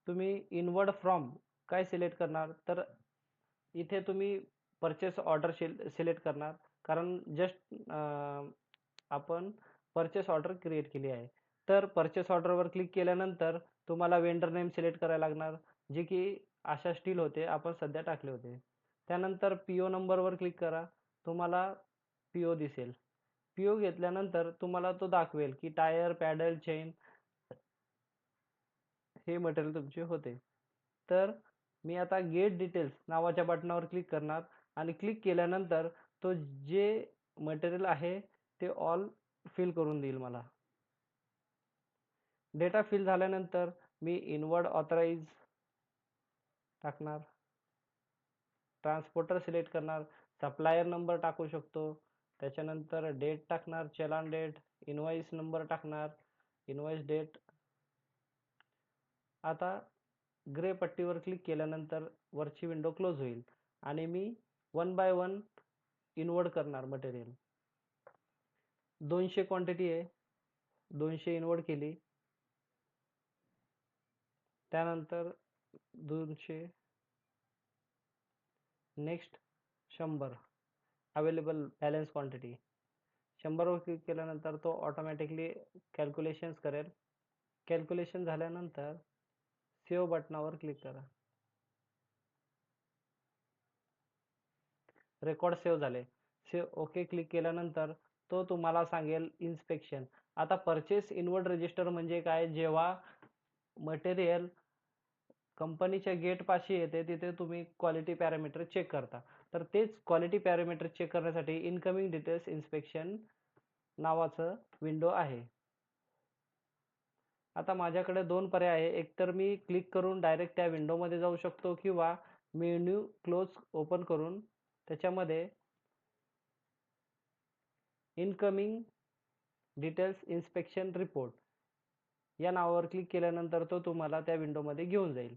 तुम्ही इनवर्ड फ्रॉम काय सिलेक्ट करणार, तर इथे तुम्ही परचेस ऑर्डर सिलेक्ट करणार, कारण जस्ट आपण परचेस ऑर्डर क्रिएट केली आहे. तर परचेस ऑर्डरवर क्लिक केल्यानंतर तुम्हाला वेंडर नेम सिलेक्ट करायला लागणार, जे की आशा स्टील होते, आपण सध्या टाकले होते. त्यानंतर PO नंबरवर क्लिक करा, तुम्हाला PO दिसेल. PO घेतल्यानंतर तुम्हाला तो दाखवेल की टायर, पॅडल, चेन हे मटेरियल तुमचे होते. तर मी आता गेट डिटेल्स नावाच्या बटनावर क्लिक करणार आणि क्लिक केल्यानंतर तो जे मटेरियल आहे ते ऑल फिल करून देईल मला. डेटा फिल झाल्यानंतर मी इनवर्ड ऑथराइज टाकणार, ट्रान्सपोर्टर सिलेक्ट करणार, सप्लायर नंबर टाकू शकतो, त्याच्यानंतर डेट टाकणार, चलान डेट, इनवॉइस नंबर टाकणार, इनवॉइस डेट. आता ग्रे पट्टीवर क्लिक केल्यानंतर वरची विंडो क्लोज होईल आणि मी 1 बाय 1 इनवर्ड करणार मटेरियल. 200 क्वांटिटी आहे, 200 इनवर्ड केली, त्यानंतर 200, नेक्स्ट 100 अवेलेबल बॅलन्स क्वांटिटी. 100वर क्लिक केल्यानंतर तो ऑटोमॅटिकली कॅल्क्युलेशन्स करेल. कॅल्क्युलेशन झाल्यानंतर सेव्ह बटनावर क्लिक करा. रेकॉर्ड सेव्ह झाले. सेव्ह ओके क्लिक केल्यानंतर तो तुम्हाला सांगेल इन्स्पेक्शन. आता परचेस इनवर्ड रजिस्टर म्हणजे काय, जेव्हा मटेरियल कंपनीच्या गेट पाशी येते तिथे तुम्ही क्वालिटी पॅरामीटर चेक करता, तर तेच क्वालिटी पॅरामीटर चेक करण्यासाठी इनकमिंग डिटेल्स इन्स्पेक्शन नावाचं विंडो आहे. आता माझ्याकडे 2 पर्याय आहे, एकतर मी क्लिक करून डायरेक्ट त्या विंडोमध्ये जाऊ शकतो किंवा मेन्यू क्लोज ओपन करून त्याच्यामध्ये इनकमिंग डिटेल्स इन्स्पेक्शन रिपोर्ट या नावावर क्लिक केल्यानंतर तो तुम्हाला त्या विंडोमध्ये घेऊन जाईल,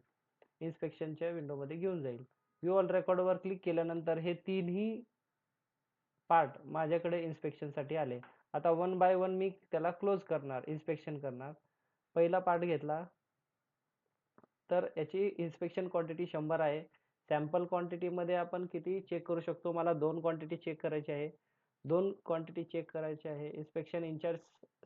इन्स्पेक्शनच्या विंडोमध्ये घेऊन जाईल. व्ह्यू ऑल रेकॉर्डवर क्लिक केल्यानंतर हे तीनही पार्ट माझ्याकडे इन्स्पेक्शनसाठी आले. आता 1 बाय 1 मी त्याला क्लोज करणार, इन्स्पेक्शन करणार. पहिला पार्ट घेतला तर याची इन्स्पेक्शन क्वांटिटी 100 आहे. सॅम्पल क्वांटिटीमध्ये आपण किती चेक करू शकतो, मला 2 क्वांटिटी चेक करायची आहे, 2 क्वांटिटी चेक करायची आहे. इन्स्पेक्शन इंचार्ज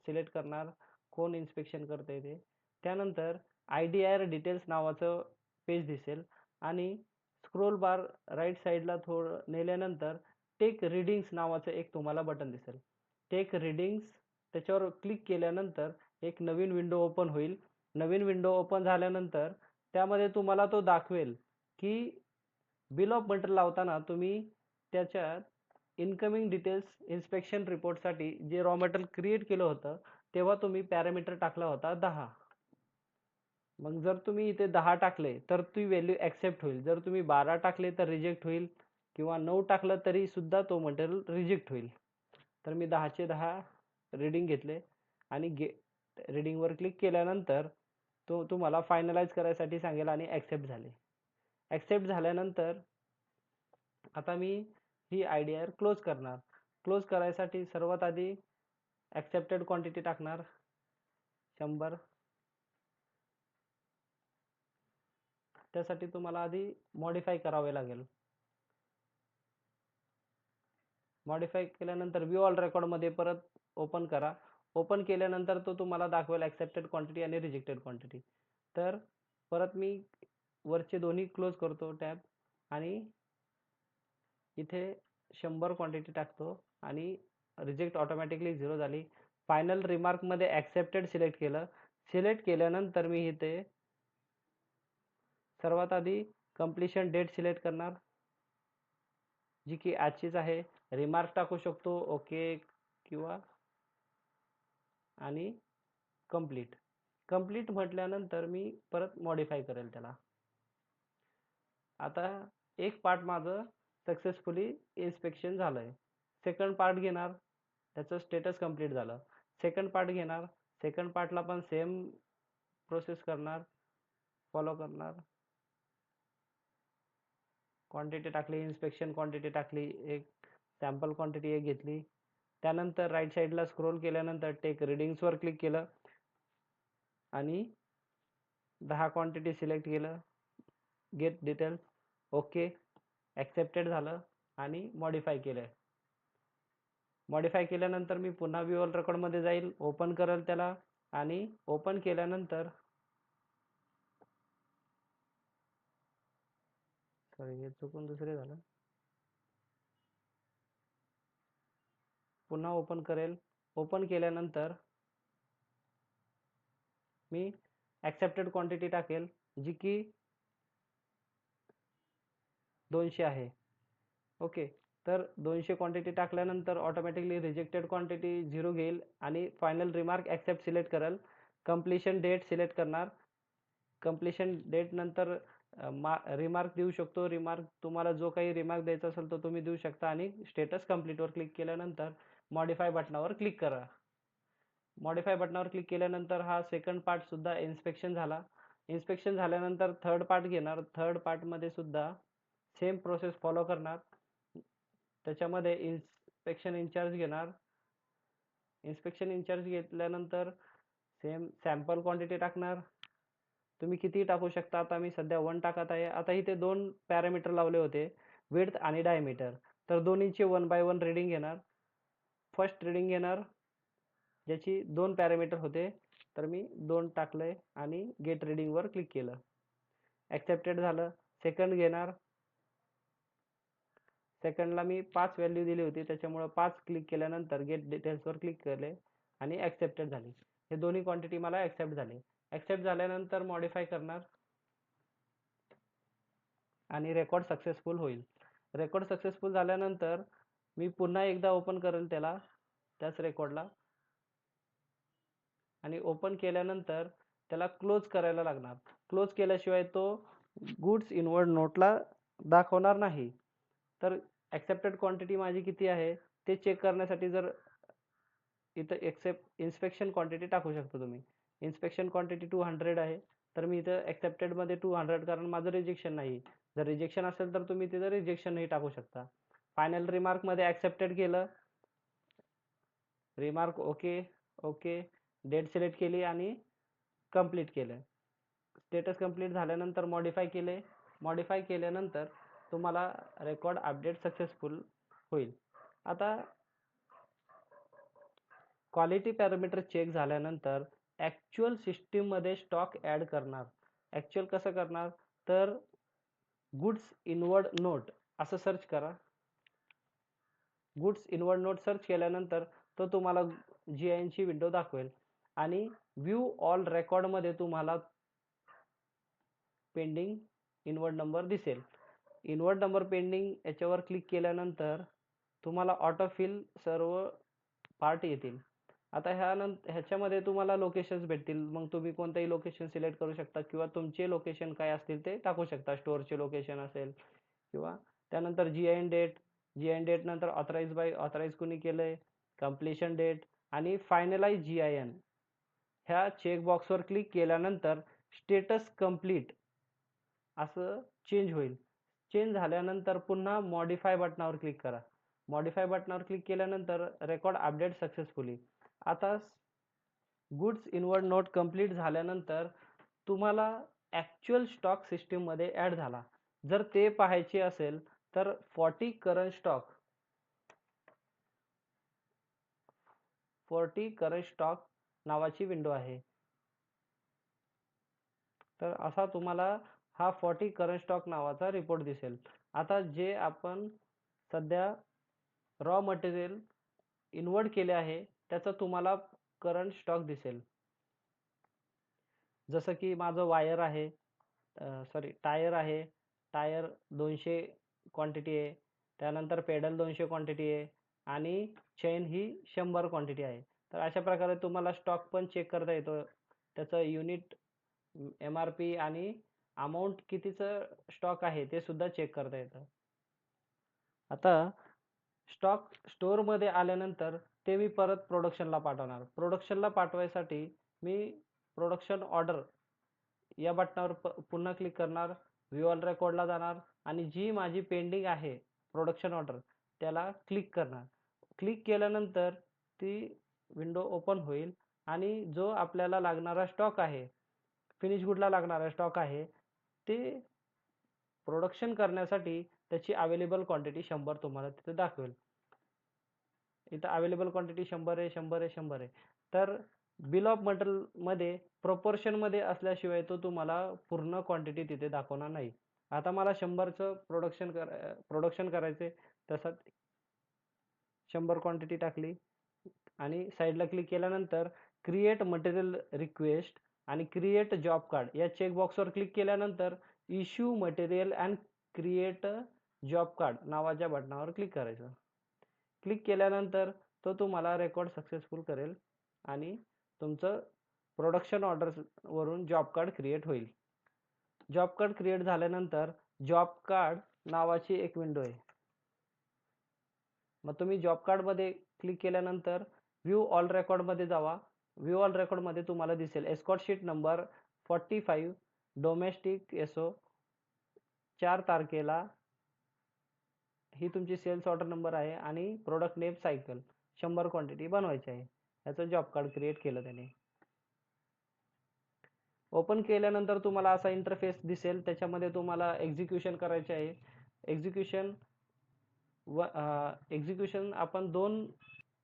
सिलेक्ट करणार, कोण इन्स्पेक्शन करते ते. त्यानंतर IDR डिटेल्स नावाचं पेज दिसेल आणि स्क्रोल बार राईट साईडला थोडं नेल्यानंतर टेक रीडिंग्स नावाचं एक तुम्हाला बटन दिसेल. टेक रीडिंग्स त्याच्यावर क्लिक केल्यानंतर एक नवीन विंडो ओपन होईल. नवीन विंडो ओपन झाल्यानंतर त्यामध्ये तुम्हाला तो दाखवेल की बिल ऑफ मटेरियल लावताना तुम्ही त्याच्यात इनकमिंग डिटेल्स इन्स्पेक्शन रिपोर्टसाठी जे रॉ मटेरियल क्रिएट केलं होतं तेव्हा तुम्ही पॅरामीटर टाकला होता 10. मग जर तुम्ही इथे 10 टाकले तर ती व्हॅल्यू ॲक्सेप्ट होईल, जर तुम्ही 12 टाकले तर रिजेक्ट होईल किंवा 9 टाकलं तरी सुद्धा तो मटेरियल रिजेक्ट होईल. तर मी 10चे 10 रीडिंग घेतले आणि रीडिंगवर क्लिक केल्यानंतर तो तुम्हाला फायनलाइज करायसाठी सांगेल आणि ॲक्सेप्ट झाले. ॲक्सेप्ट झाल्यानंतर आता मी ही IDR क्लोज करणार. क्लोज करायसाठी सर्वात आधी ॲक्सेप्टेड क्वांटिटी टाकणार 100. त्यासाठी तुम्हाला आधी मॉडिफाय करावे लागेल. मॉडिफाय केल्यानंतर व्ह्यू ऑल रेकॉर्डमध्ये परत ओपन करा. ओपन केल्यानंतर तो तुम्हाला दाखवेल ॲक्सेप्टेड क्वांटिटी आणि रिजेक्टेड क्वांटिटी. तर परत मी वरचे दोन्ही क्लोज करतो टॅब आणि इथे 100 क्वांटिटी टाकतो आणि रिजेक्ट ऑटोमॅटिकली 0 झाली. फायनल रिमार्कमध्ये ॲक्सेप्टेड सिलेक्ट केलं. सिलेक्ट केल्यानंतर मी इथे सर्वात आधी कंप्लीशन डेट सिलेक्ट करणार, जी की आजचीच आहे. रिमार्क टाकू शकतो ओके किंवा आणि कंप्लीट. कंप्लीट म्हटल्यानंतर मी परत मॉडिफाय करेल त्याला. आता एक पार्ट माझं सक्सेसफुली इन्स्पेक्शन झालं आहे. सेकंड पार्ट घेणार, त्याचं स्टेटस कंप्लीट झालं. सेकंड पार्ट घेणार, सेकंड पार्टला पण सेम प्रोसेस करणार, फॉलो करणार. क्वांटिटी टाकली, इन्स्पेक्शन क्वांटिटी टाकली, एक सॅम्पल क्वांटिटी एक घेतली. त्यानंतर राईट साईडला स्क्रोल केल्यानंतर टेक रीडिंग्सवर क्लिक केलं आणि 10 क्वांटिटी सिलेक्ट केलं, गेट डिटेल्स ओके, ॲक्सेप्टेड झालं आणि मॉडिफाय केलं. मॉडिफाय केल्यानंतर मी पुन्हा व्ह्यू ऑल रेकॉर्डमध्ये जाईल, ओपन करेल त्याला आणि ओपन केल्यानंतर सॉरी हे चुकून दुसरे झालं, पुन्हा ओपन करेल. ओपन केल्यानंतर मी ॲक्सेप्टेड क्वांटिटी टाकेल जी की 200 आहे. ओके, तर 200 क्वांटिटी टाकल्यानंतर ऑटोमॅटिकली रिजेक्टेड क्वांटिटी 0 घेईल आणि फायनल रिमार्क ॲक्सेप्ट सिलेक्ट करेल. कंप्लीशन डेट सिलेक्ट करणार. कंप्लीशन डेट नंतर रिमार्क देऊ शकतो. रिमार्क तुम्हाला जो काही रिमार्क द्यायचा असेल तो तुम्ही देऊ शकता आणि स्टेटस कंप्लीटवर क्लिक केल्यानंतर मॉडिफाय बटनावर क्लिक करा. मॉडिफाय बटनावर क्लिक केल्यानंतर हा सेकंड पार्ट सुद्धा इन्स्पेक्शन झाला. इन्स्पेक्शन झाल्यानंतर थर्ड पार्ट घेणार. थर्ड पार्टमध्ये सुद्धा सेम प्रोसेस फॉलो करणार. त्याच्यामध्ये इन्स्पेक्शन इन्चार्ज घेणार. इन्स्पेक्शन इन्चार्ज घेतल्यानंतर सेम सॅम्पल क्वांटिटी टाकणार. तुम्ही किती टाकू शकता. आता मी सध्या 1 टाकत आहे. आता इथे 2 पॅरामीटर लावले होते, विड्थ आणि डायमीटर. तर दोन्हीची 1 बाय 1 रीडिंग घेणार. फर्स्ट रीडिंग घेणार ज्याची 2 पॅरामीटर होते, तर मी 2 टाकले आणि गेट रीडिंगवर क्लिक केलं. ॲक्सेप्टेड झालं. सेकंड घेणार. सेकंडला मी 5 व्हॅल्यू दिली होती, त्याच्यामुळं 5 क्लिक केल्यानंतर गेट डिटेल्सवर क्लिक केले आणि ॲक्सेप्टेड झाली. हे दोन्ही क्वांटिटी मला ॲक्सेप्ट झाले. ॲक्सेप्ट झाल्यानंतर मॉडिफाय करणार आणि रेकॉर्ड सक्सेसफुल होईल. रेकॉर्ड सक्सेसफुल झाल्यानंतर मी पुन्हा एकदा ओपन करेल त्याच रेकॉर्डला आणि ओपन केल्यानंतर त्याला क्लोज करायला लागणार. क्लोज केल्याशिवाय तो गुड्स इनवर्ड नोटला दाखवणार नाही. तर ॲक्सेप्टेड क्वांटिटी माझी किती आहे ते चेक करण्यासाठी जर इथं इन्स्पेक्शन क्वांटिटी टाकू शकता तुम्ही. इन्स्पेक्शन क्वांटिटी 200 आहे, तर मी इथं ॲक्सेप्टेडमध्ये 200 कारण माझं रिजेक्शन नाही. जर रिजेक्शन असेल तर तुम्ही तिथं रिजेक्शनही टाकू शकता. फायनल रिमार्कमध्ये ॲक्सेप्टेड केलं. Remark okay okay, date select केली आणि कंप्लीट केलं. स्टेटस कंप्लीट झाल्यानंतर मॉडिफाय केले. मॉडिफाय केल्यानंतर तुम्हाला रेकॉर्ड अपडेट सक्सेसफुल होईल. आता क्वालिटी पॅरामीटर चेक झाल्यानंतर ॲक्च्युअल सिस्टीममध्ये स्टॉक ॲड करणार. ॲक्च्युअल कसं करणार, तर गुड्स इनवर्ड नोट असं सर्च करा. गुड्स इनवर्ड नोट सर्च केल्यानंतर तो तुम्हाला GINची विंडो दाखवेल आणि व्ह्यू ऑल रेकॉर्डमध्ये तुम्हाला पेंडिंग इनवर्ड नंबर दिसेल. इनवर्ड नंबर पेंडिंग याच्यावर क्लिक केल्यानंतर तुम्हाला ऑटोफिल सर्व पार्ट येतील. आता ह्याच्यामध्ये तुम्हाला लोकेशन्स भेटतील. मग तुम्ही कोणतंही लोकेशन सिलेक्ट करू शकता किंवा तुमचे लोकेशन काय असतील ते टाकू शकता. स्टोअरचे लोकेशन असेल किंवा त्यानंतर GIN डेट नंतर ऑथराईज कुणी केलंय, कंप्लीशन डेट आणि फायनलाइज GIN ह्या चेकबॉक्सवर क्लिक केल्यानंतर स्टेटस कंप्लीट असं चेंज होईल. चेंज झाल्यानंतर पुन्हा मॉडिफाय बटनावर क्लिक करा. मॉडिफाय बटनावर क्लिक केल्यानंतर रेकॉर्ड अपडेट सक्सेसफुली. आता गुड्स इनवर्ड नोट कंप्लीट झाल्यानंतर तुम्हाला ॲक्च्युअल स्टॉक सिस्टीममध्ये ॲड झाला. जर ते पाहायचे असेल तर 40 करंट स्टॉक नावाची विंडो आहे. तर असा तुम्हाला हा 40 करंट स्टॉक नावाचा रिपोर्ट दिसेल. आता जे आपण सध्या रॉ मटेरियल इनवर्ड केले आहे त्याचा तुम्हाला करंट स्टॉक दिसेल. जसं की माझं वायर आहे, टायर आहे. टायर 200 क्वांटिटी आहे. त्यानंतर पेडल 200 क्वांटिटी आहे आणि चेन ही 100 क्वांटिटी आहे. तर अशा प्रकारे तुम्हाला स्टॉक पण चेक करता येतो. त्याचं युनिट MRP आणि अमाऊंट कितीचं स्टॉक आहे ते सुद्धा चेक करता येतं. आता स्टॉक स्टोअरमध्ये आल्यानंतर ते मी परत प्रोडक्शनला पाठवणार. प्रोडक्शनला पाठवायसाठी मी प्रोडक्शन ऑर्डर या बटनावर पुन्हा क्लिक करणार. व्ह्यू ऑल रेकॉर्डला जाणार आणि जी माझी पेंडिंग आहे प्रोडक्शन ऑर्डर त्याला क्लिक करणार. क्लिक केल्यानंतर ती विंडो ओपन होईल आणि जो आपल्याला लागणारा स्टॉक आहे, फिनिश गुडला लागणारा स्टॉक आहे, ते प्रोडक्शन करण्यासाठी त्याची अवेलेबल क्वांटिटी 100 तुम्हाला तिथे दाखवेल. इथं अवेलेबल क्वांटिटी 100 आहे, 100 आहे, 100 आहे. तर बिल ऑफ मटेरियलमध्ये प्रोपोर्शनमध्ये असल्याशिवाय तो तुम्हाला पूर्ण क्वांटिटी तिथे दाखवणार नाही. आता मला 100चं प्रोडक्शन करायचे, तसंच 100 क्वांटिटी टाकली आणि साईडला क्लिक केल्यानंतर क्रिएट मटेरियल रिक्वेस्ट आणि क्रिएट जॉब कार्ड या चेकबॉक्सवर क्लिक केल्यानंतर issue material and create job card नावाच्या बटनावर क्लिक करायचं. क्लिक केल्यानंतर तो तुम्हाला रेकॉर्ड सक्सेसफुल करेल आणि तुमचं प्रोडक्शन ऑर्डरवरून जॉब कार्ड क्रिएट होईल. जॉब कार्ड क्रिएट झाल्यानंतर जॉब कार्ड नावाची एक विंडो आहे. मग तुम्ही जॉब कार्डमध्ये क्लिक केल्यानंतर व्ह्यू ऑल रेकॉर्डमध्ये जावा. व्ह्यू ऑल रेकॉर्डमध्ये तुम्हाला दिसेल escort sheet number 45 domestic SO 4 तारखेला ही तुमची सेल्स ऑर्डर नंबर आहे आणि प्रोडक्ट नेम सायकल 100 क्वांटिटी बनवायची आहे. याचं जॉब कार्ड क्रिएट केलं त्याने. ओपन केल्यानंतर तुम्हाला असा इंटरफेस दिसेल. त्याच्यामध्ये तुम्हाला एक्झिक्युशन करायचे आहे. एक्झिक्युशन आपण 2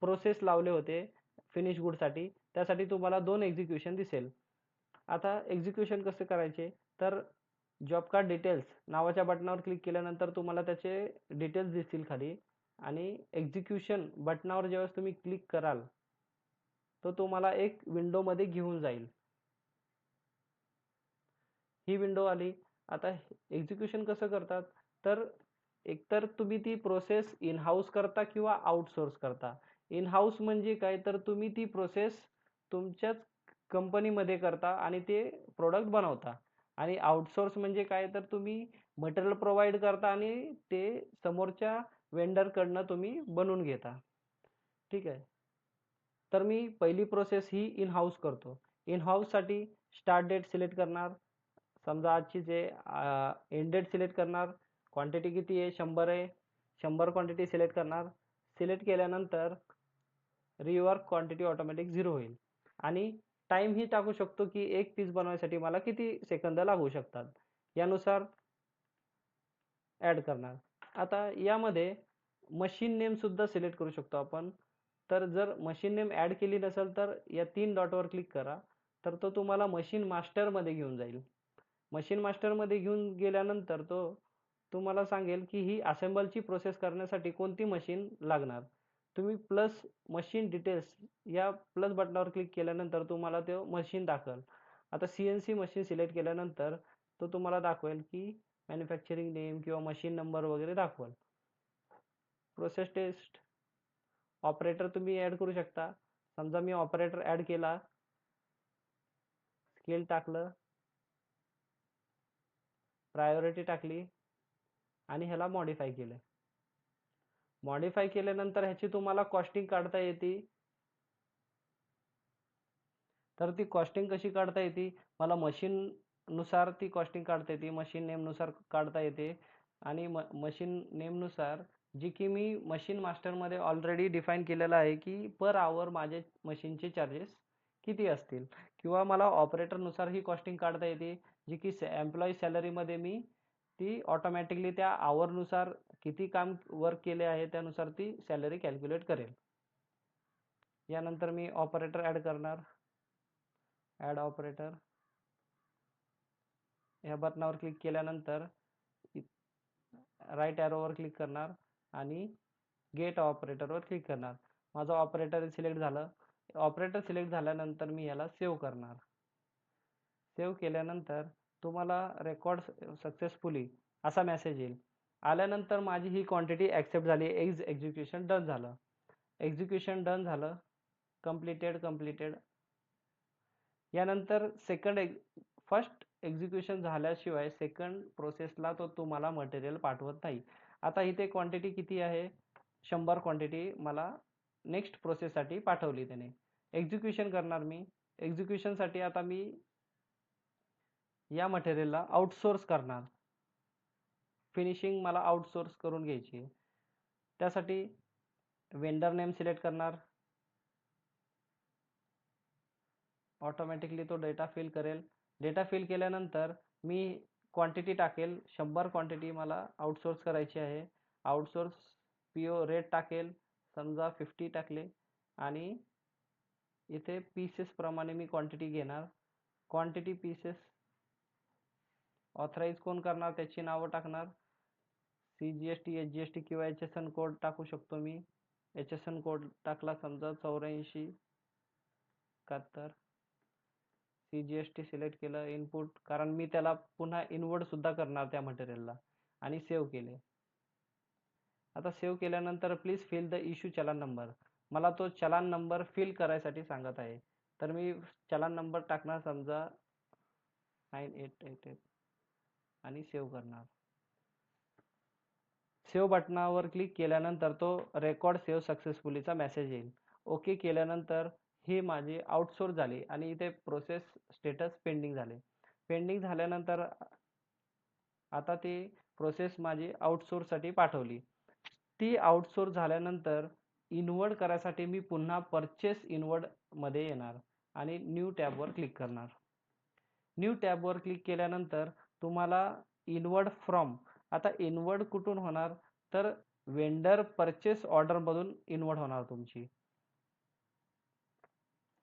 प्रोसेस लावले होते फिनिश गुडसाठी. त्यासाठी तुम्हाला 2 एक्झिक्युशन दिसेल. आता एक्झिक्युशन कसे करायचे, तर जॉब कार्ड डिटेल्स नावाच्या बटनावर क्लिक केल्यानंतर तुम्हाला त्याचे डिटेल्स दिसतील खाली आणि एक्झिक्युशन बटनावर जेव्हा तुम्ही क्लिक कराल तो तुम्हाला एक विंडोमध्ये घेऊन जाईल. ही विंडो आली. आता एक्झिक्युशन कसं करतात, तर एकतर तुम्ही ती प्रोसेस इन हाऊस करता किंवा आउटसोर्स करता. इन हाऊस म्हणजे काय, तर तुम्ही ती प्रोसेस तुमच्याच कंपनीमध्ये करता आणि ते प्रोडक्ट बनवता. आणि आउटसोर्स म्हणजे काय, तर तुम्ही मटेरियल प्रोव्हाइड करता आणि ते समोरच्या वेंडरकडनं तुम्ही बनवून घेता. ठीक आहे. तर मी पहिली प्रोसेस ही इन हाऊस करतो. इन हाऊससाठी स्टार्ट डेट सिलेक्ट करणार. समजा आजची जे एंड डेट सिलेक्ट करणार. क्वांटिटी किती आहे, 100 आहे. 100 क्वांटिटी सिलेक्ट करणार. सिलेक्ट केल्यानंतर रिवर्क क्वांटिटी ऑटोमॅटिक 0 होईल आणि टाइम ही टाकू शकतो की एक पीस बनवायसाठी मला किती सेकंद लागू शकतात, यानुसार ॲड करणार. आता यामध्ये मशीन नेम सुद्धा सिलेक्ट करू शकतो आपण. तर जर मशीन नेम ॲड केली नसेल तर या 3 डॉटवर क्लिक करा. तर तो तुम्हाला मशीन मास्टरमध्ये घेऊन जाईल. मशीन मास्टरमध्ये घेऊन गेल्यानंतर तो तुम्हाला सांगेल की ही असेंबलची प्रोसेस करण्यासाठी कोणती मशीन लागणार. तुम्ही प्लस मशीन डिटेल्स या प्लस बटनावर क्लिक केल्यानंतर तुम्हाला ते मशीन दाखवेल. आता CNC मशीन सिलेक्ट केल्यानंतर तो तुम्हाला दाखवेल की मॅन्युफॅक्चरिंग नेम किंवा मशीन नंबर वगैरे दाखवेल. प्रोसेस टेस्ट ऑपरेटर तुम्ही ॲड करू शकता. समजा मी ऑपरेटर ॲड केला, स्केल टाकलं, प्रायोरिटी टाकली आणि ह्याला मॉडिफाय केलं. मॉडिफाय केल्यानंतर ह्याची तुम्हाला कॉस्टिंग काढता येते. तर ती कॉस्टिंग कशी काढता येते, मला मशीननुसार ती कॉस्टिंग काढता येते, मशीन नेमनुसार काढता येते आणि मशीन नेमनुसार जी की मी मशीन मास्टरमध्ये ऑलरेडी डिफाईन केलेलं आहे की पर आवर माझे मशीनचे चार्जेस किती असतील किंवा मला ऑपरेटरनुसार ही कॉस्टिंग काढता येते जी की एम्प्लॉई सॅलरीमध्ये मी ती ऑटोमॅटिकली त्या आवरनुसार किती काम वर्क केले आहे त्यानुसार ती सॅलरी कॅल्क्युलेट करेल. यानंतर मी ऑपरेटर ॲड करणार. ॲड ऑपरेटर ह्या बटनावर क्लिक केल्यानंतर राईट ॲरोवर क्लिक करणार आणि गेट ऑपरेटरवर क्लिक करणार. माझं ऑपरेटर सिलेक्ट झालं. ऑपरेटर सिलेक्ट झाल्यानंतर मी याला सेव्ह करणार. सेव्ह केल्यानंतर तुम्हाला रेकॉर्ड सक्सेसफुली असा मेसेज येईल. आल्यानंतर माझी ही क्वांटिटी ॲक्सेप्ट झाली. एक्झिक्युशन डन झालं. एक्झिक्युशन डन झालं. कंप्लीटेड. यानंतर फर्स्ट एक्झिक्युशन झाल्याशिवाय सेकंड प्रोसेसला तो तुम्हाला मटेरियल पाठवत नाही. आता इथे क्वांटिटी किती आहे, 100 क्वांटिटी मला नेक्स्ट प्रोसेससाठी पाठवली त्याने. एक्झिक्युशन करणार मी. एक्झिक्युशनसाठी आता मी या मटेरियलला आउटसोर्स करणार. फिनिशिंग मला आउटसोर्स करून घ्यायची. त्यासाठी वेंडर नेम सिलेक्ट करणार. ऑटोमॅटिकली तो डेटा फिल करेल. डेटा फिल केल्यानंतर मी क्वांटिटी टाकेल. 100 क्वांटिटी मला आउटसोर्स करायची आहे. आउटसोर्स PO रेट टाकेल. समजा 50 टाकले आणि इथे पीसेस प्रमाणे मी क्वांटिटी घेणार. क्वांटिटी पीसेस ऑथराईज कोण करणार त्याची नावं टाकणार. CGST HGST किंवा HSN कोड टाकू शकतो मी. HSN कोड टाकला समजा 8471. CGST सिलेक्ट केलं. इनपुट, कारण मी त्याला पुन्हा इनवर्ट सुद्धा करणार त्या मटेरियलला आणि सेव्ह केले. आता सेव्ह केल्यानंतर please fill the issue challan number. मला तो चलान नंबर फिल करायसाठी सांगत आहे. तर मी चलान नंबर टाकणार समजा 9888 आणि सेव्ह करणार. सेव्ह बटनावर क्लिक केल्यानंतर तो रेकॉर्ड सेव्ह सक्सेसफुलीचा मेसेज येईल. ओके केल्यानंतर हे माझे आउटसोर्स झाले आणि इथे प्रोसेस स्टेटस पेंडिंग झाले. पेंडिंग झाल्यानंतर आता ती प्रोसेस माझी आउटसोर्ससाठी पाठवली. ती आउटसोर्स झाल्यानंतर इन्व्हर्ट करायसाठी मी पुन्हा परचेस इन्व्हर्ट मध्ये येणार आणि न्यू टॅबवर क्लिक करणार. न्यू टॅबवर क्लिक केल्यानंतर तुम्हाला इन्व्हर्ट फ्रॉम, आता इन्व्हर्ट कुठून होणार तर वेंडर परचेस ऑर्डर मधून इन्व्हर्ट होणार तुमची.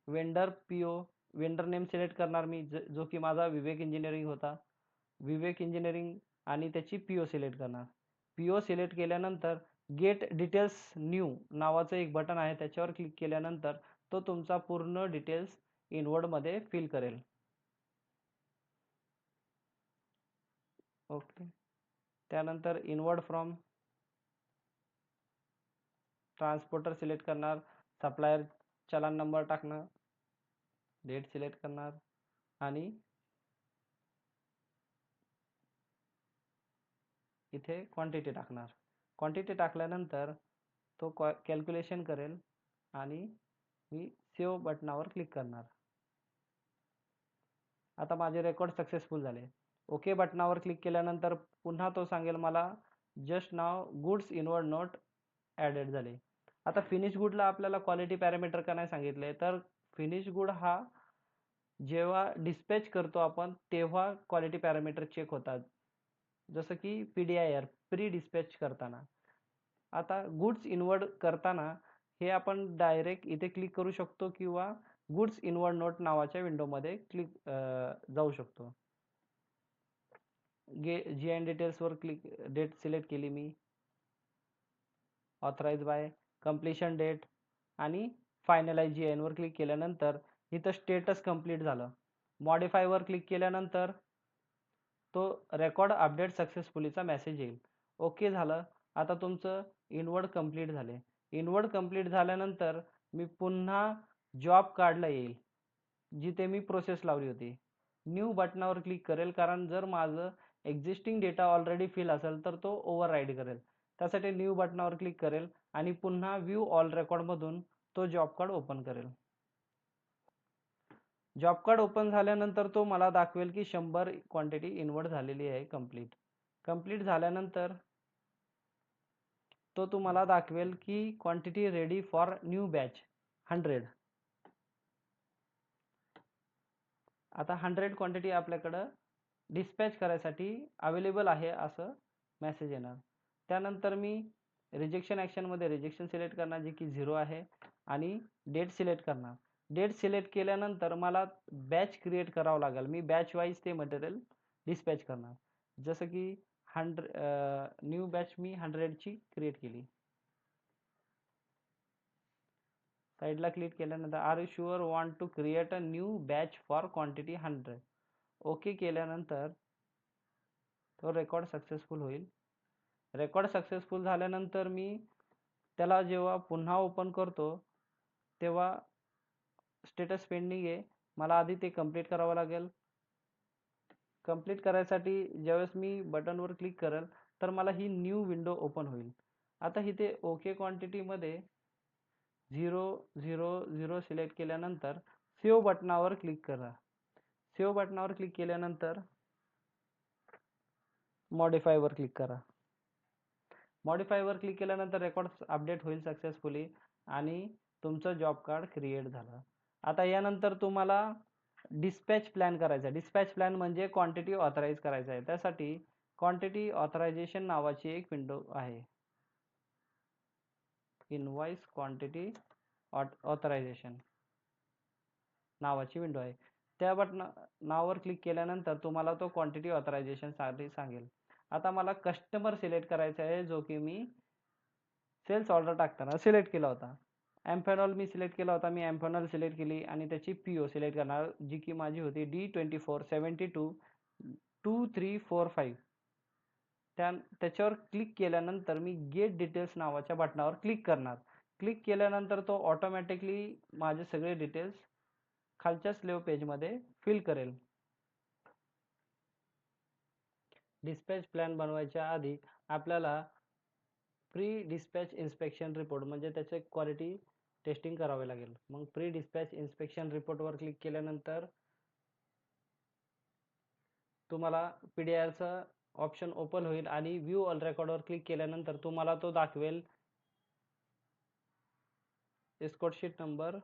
Vendor PO, vendor name select करणार मी, जो की माझा विवेक इंजिनिअरिंग होता. विवेक इंजिनिअरिंग आणि त्याची पीओ सिलेक्ट करणार. पीओ सिलेक्ट केल्यानंतर गेट डिटेल्स न्यू नावाचं एक बटन आहे, त्याच्यावर क्लिक केल्यानंतर तो तुमचा पूर्ण डिटेल्स इन्व्हर्ट मध्ये फिल करेल. ओके. त्यानंतर इन्व्हर्ट फ्रॉम ट्रान्सपोर्टर सिलेक्ट करणार, सप्लायर चलान नंबर टाकणार, डेट सिलेक्ट करणार आणि इथे क्वांटिटी टाकणार. क्वांटिटी टाकल्यानंतर तो कॅल्क्युलेशन करेल आणि मी सेव्ह बटनावर क्लिक करणार. आता माझे रेकॉर्ड सक्सेसफुल झाले. ओके बटनावर क्लिक केल्यानंतर पुन्हा तो सांगेल मला जस्ट नाव गुड्स इन्व्हर्ट नोट ॲडेड झाले. आता फिनिश गुडला आपल्याला क्वालिटी पॅरामीटर का नाही सांगितले, तर फिनिश गुड हा जेव्हा डिस्पॅच करतो आपण तेव्हा क्वालिटी पॅरामीटर चेक होतात, जसं की PDIR प्री डिस्पॅच करताना. आता गुड्स इन्व्हर्ट करताना हे आपण डायरेक्ट इथे क्लिक करू शकतो किंवा गुड्स इन्व्हर्ट नोट नावाच्या विंडोमध्ये क्लिक जाऊ शकतो. GN डिटेल्सवर क्लिक, डेट सिलेक्ट केली मी, ऑथराइज बाय, कंप्लीशन डेट आणि फायनलाइज GN वर क्लिक केल्यानंतर इथं स्टेटस कंप्लीट झालं. मॉडिफाय वर क्लिक केल्यानंतर तो रेकॉर्ड अपडेट सक्सेसफुलीचा मेसेज येईल. ओके झालं. आता तुमचं इन्व्हर्ट कंप्लीट झाले. इन्व्हर्ट कंप्लीट झाल्यानंतर मी पुन्हा जॉब कार्डला येईल जिथे मी प्रोसेस लावली होती. न्यू बटनावर क्लिक करेल, कारण जर माझं एक्झिस्टिंग डेटा ऑलरेडी फिल असेल तर तो ओव्हरराईड करेल. त्यासाठी न्यू बटनावर क्लिक करेल आणि पुन्हा व्ह्यू ऑल रेकॉर्ड मधून तो जॉब कार्ड ओपन करेल. जॉब कार्ड ओपन झाल्यानंतर तो मला दाखवेल की 100 क्वांटिटी इन्व्हर्ट झालेली आहे कंप्लीट झाल्यानंतर तो तुम्हाला दाखवेल की quantity ready for new batch 100. आता 100 क्वांटिटी आपल्याकडं डिस्पॅच करायसाठी अवेलेबल आहे असं मेसेज येणार. त्यानंतर मी रिजेक्शन ॲक्शनमध्ये रिजेक्शन सिलेक्ट करणार, जे की 0 आहे, आणि डेट सिलेक्ट करणार. डेट सिलेक्ट केल्यानंतर मला बॅच क्रिएट करावं लागेल. मी बॅच वाईज ते मटेरियल डिस्पॅच करणार. जसं की 100 न्यू बॅच मी 100ची क्रिएट केली. साईडला क्लिक केल्यानंतर are you sure want to create a new batch for quantity 100. Okay केल्यानंतर तो रेकॉर्ड सक्सेसफुल होईल. रेकॉर्ड सक्सेसफुल झाल्यानंतर मी त्याला जेव्हा पुन्हा ओपन करतो तेव्हा स्टेटस पेंडिंग आहे, मला आधी ते कंप्लीट करावं लागेल. कंप्लीट करायसाठी ज्यावेळेस मी बटनवर क्लिक करेल तर मला ही न्यू विंडो ओपन होईल. आता इथे ओके क्वांटिटीमध्ये 000 सिलेक्ट केल्यानंतर सेव्ह बटनावर क्लिक करा. सेव्ह बटनावर क्लिक केल्यानंतर मॉडिफायवर क्लिक करा. मॉडिफायवर क्लिक केल्यानंतर रेकॉर्ड अपडेट होईल सक्सेसफुली आणि तुमचं जॉब कार्ड क्रिएट झालं. आता यानंतर तुम्हाला डिस्पॅच प्लॅन करायचा आहे. डिस्पॅच प्लॅन म्हणजे क्वांटिटी ऑथराईज करायचा आहे. त्यासाठी क्वांटिटी ऑथरायझेशन नावाची एक विंडो आहे. इनवॉइस क्वांटिटी ऑथरायझेशन नावाची विंडो आहे. त्या नावावर क्लिक केल्यानंतर तुम्हाला तो क्वांटिटी ऑथरायझेशन साठी सांगेल. आता मला कस्टमर सिलेक्ट करायचा आहे, जो की मी सेल्स ऑर्डर टाकताना सिलेक्ट केला होता. एम्फॅनॉल मी सिलेक्ट केला होता. मी एम्फॅनॉल सिलेक्ट केली आणि त्याची PO सिलेक्ट करणार, जी की माझी होती D24722345. त्याच्यावर क्लिक केल्यानंतर मी गेट डिटेल्स नावाच्या बटनावर क्लिक करणार. क्लिक केल्यानंतर तो ऑटोमॅटिकली माझे सगळे डिटेल्स खालच्या स्लेव्ह पेजमध्ये फिल करेल. डिस्पॅच प्लॅन बनवायच्या आधी आपल्याला प्री डिस्पॅच इन्स्पेक्शन रिपोर्ट म्हणजे त्याचे क्वालिटी टेस्टिंग करावे लागेल. मग प्री डिस्पॅच इन्स्पेक्शन रिपोर्टवर क्लिक केल्यानंतर तुम्हाला PDRचा ऑप्शन ओपन होईल आणि व्ह्यू ऑल रेकॉर्डवर क्लिक केल्यानंतर तुम्हाला तो दाखवेल एस्कॉर्ट शीट नंबर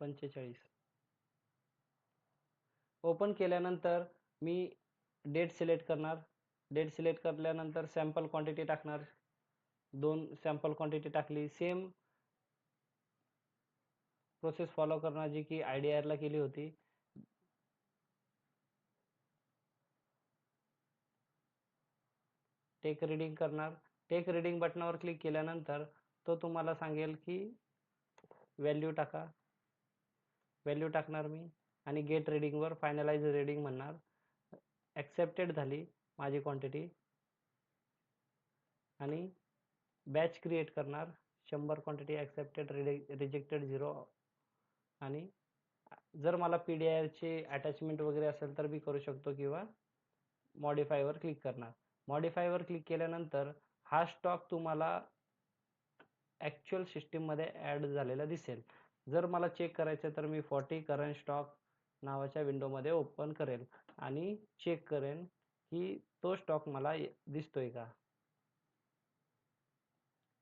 45. ओपन केल्यानंतर मी डेट सिलेक्ट करणार. डेट सिलेक्ट केल्यानंतर सॅम्पल क्वांटिटी टाकणार. 2 सॅम्पल क्वांटिटी टाकली. सेम प्रोसेस फॉलो करणार जी की IDRला केली होती. टेक रीडिंग करणार. टेक रीडिंग बटनावर क्लिक केल्यानंतर तो तुम्हाला सांगेल की व्हॅल्यू टाका. व्हॅल्यू टाकणार मी आणि गेट रीडिंगवर फायनलाइज रीडिंग म्हणणार. ॲक्सेप्टेड झाली माझी क्वांटिटी आणि बॅच क्रिएट करणार. 100 क्वांटिटी ॲक्सेप्टेड, रिजेक्टेड 0. आणि जर मला PDRची अटॅचमेंट वगैरे असेल तर मी करू शकतो किंवा मॉडिफायवर क्लिक करणार. मॉडिफायवर क्लिक केल्यानंतर हा स्टॉक तुम्हाला ॲक्च्युअल सिस्टीममध्ये ॲड झालेला दिसेल. जर मला चेक करायचं तर मी 40 करंट स्टॉक नावाच्या विंडोमध्ये ओपन करेल आणि चेक करेन की तो स्टॉक मला दिसतोय का.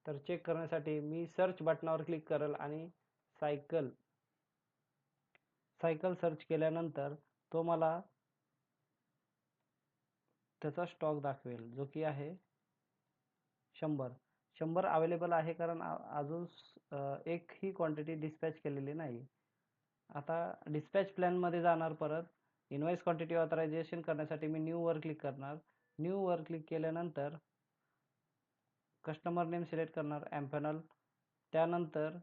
तर चेक करण्यासाठी मी सर्च बटनावर क्लिक करेल आणि सायकल सर्च केल्यानंतर तो मला त्याचा स्टॉक दाखवेल जो की आहे 100 अवेलेबल आहे कारण अजून एकही क्वांटिटी डिस्पॅच केलेली नाही. आता डिस्पॅच प्लॅनमध्ये जाणार. परत इनवॉइस क्वांटिटी ऑथरायझेशन करण्यासाठी मी न्यूवर क्लिक करणार. न्यूवर क्लिक केल्यानंतर कस्टमर नेम सिलेक्ट करणार एम्पॅनल. त्यानंतर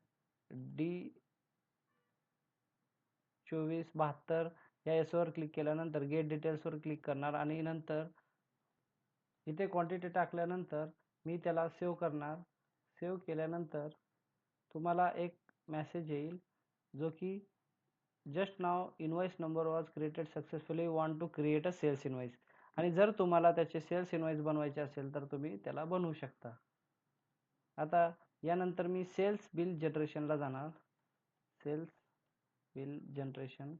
D2472 या एसवर क्लिक केल्यानंतर गेट डिटेल्सवर क्लिक करणार आणि नंतर इथे क्वांटिटी टाकल्यानंतर मी त्याला सेव्ह करणार. सेव्ह केल्यानंतर तुम्हाला एक मेसेज येईल जो की just now invoice number was created successfully, want to create a sales invoice. आणि जर तुम्हाला त्याचे सेल्स इनवॉइस बनवायचे असेल तर तुम्ही त्याला बनवू शकता. आता यानंतर मी सेल्स बिल जनरेशनला जाणार. सेल्स बिल जनरेशन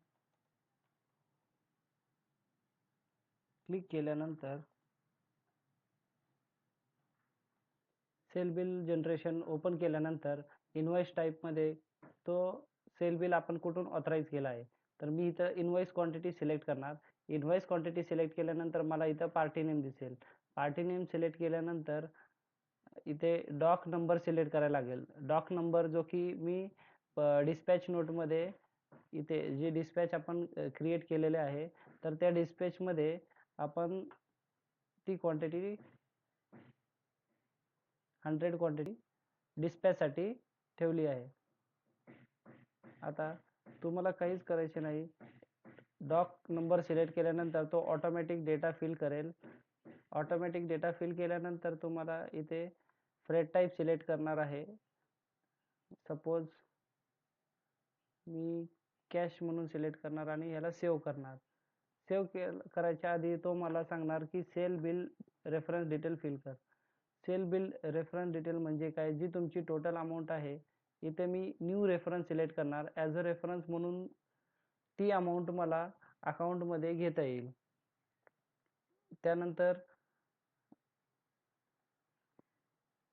क्लिक केल्यानंतर सेल बिल जनरेशन ओपन केल्यानंतर इनवॉइस टाईपमध्ये तो सेल बिल आपण कुठून ऑथराईज केला आहे तर मी इथं इनवॉइस क्वांटिटी सिलेक्ट करणार. इनवॉइस क्वांटिटी सिलेक्ट केल्यानंतर मला इथं पार्टी नेम दिसेल. पार्टी नेम सिलेक्ट केल्यानंतर इथे डॉक नंबर सिलेक्ट करायला लागेल. डॉक नंबर जो की मी डिस्पॅच नोटमध्ये इथे जे डिस्पॅच आपण क्रिएट केलेले आहे तर त्या डिस्पॅचमध्ये आपण ती क्वांटिटी 100 क्वांटिटी डिस्पॅचसाठी ठेवली आहे. आता तुम्हाला काहीच करायचे नाही. डॉक नंबर सिलेक्ट केल्यानंतर तो ऑटोमॅटिक डेटा फिल करेल. ऑटोमॅटिक डेटा फिल केल्यानंतर तुम्हाला इथे फ्रेट टाईप सिलेक्ट करणार आहे. सपोज मी कॅश म्हणून सिलेक्ट करणार आणि याला सेव्ह करणार. सेव्ह करायच्या आधी तो मला सांगणार की sale bill reference detail fill कर. सेल बिल रेफरन्स डिटेल म्हणजे काय, जी तुमची टोटल अमाऊंट आहे. इथे मी न्यू रेफरन्स सिलेक्ट करणार. ॲज अ रेफरन्स म्हणून ती अमाऊंट मला अकाउंटमध्ये घेता येईल. त्यानंतर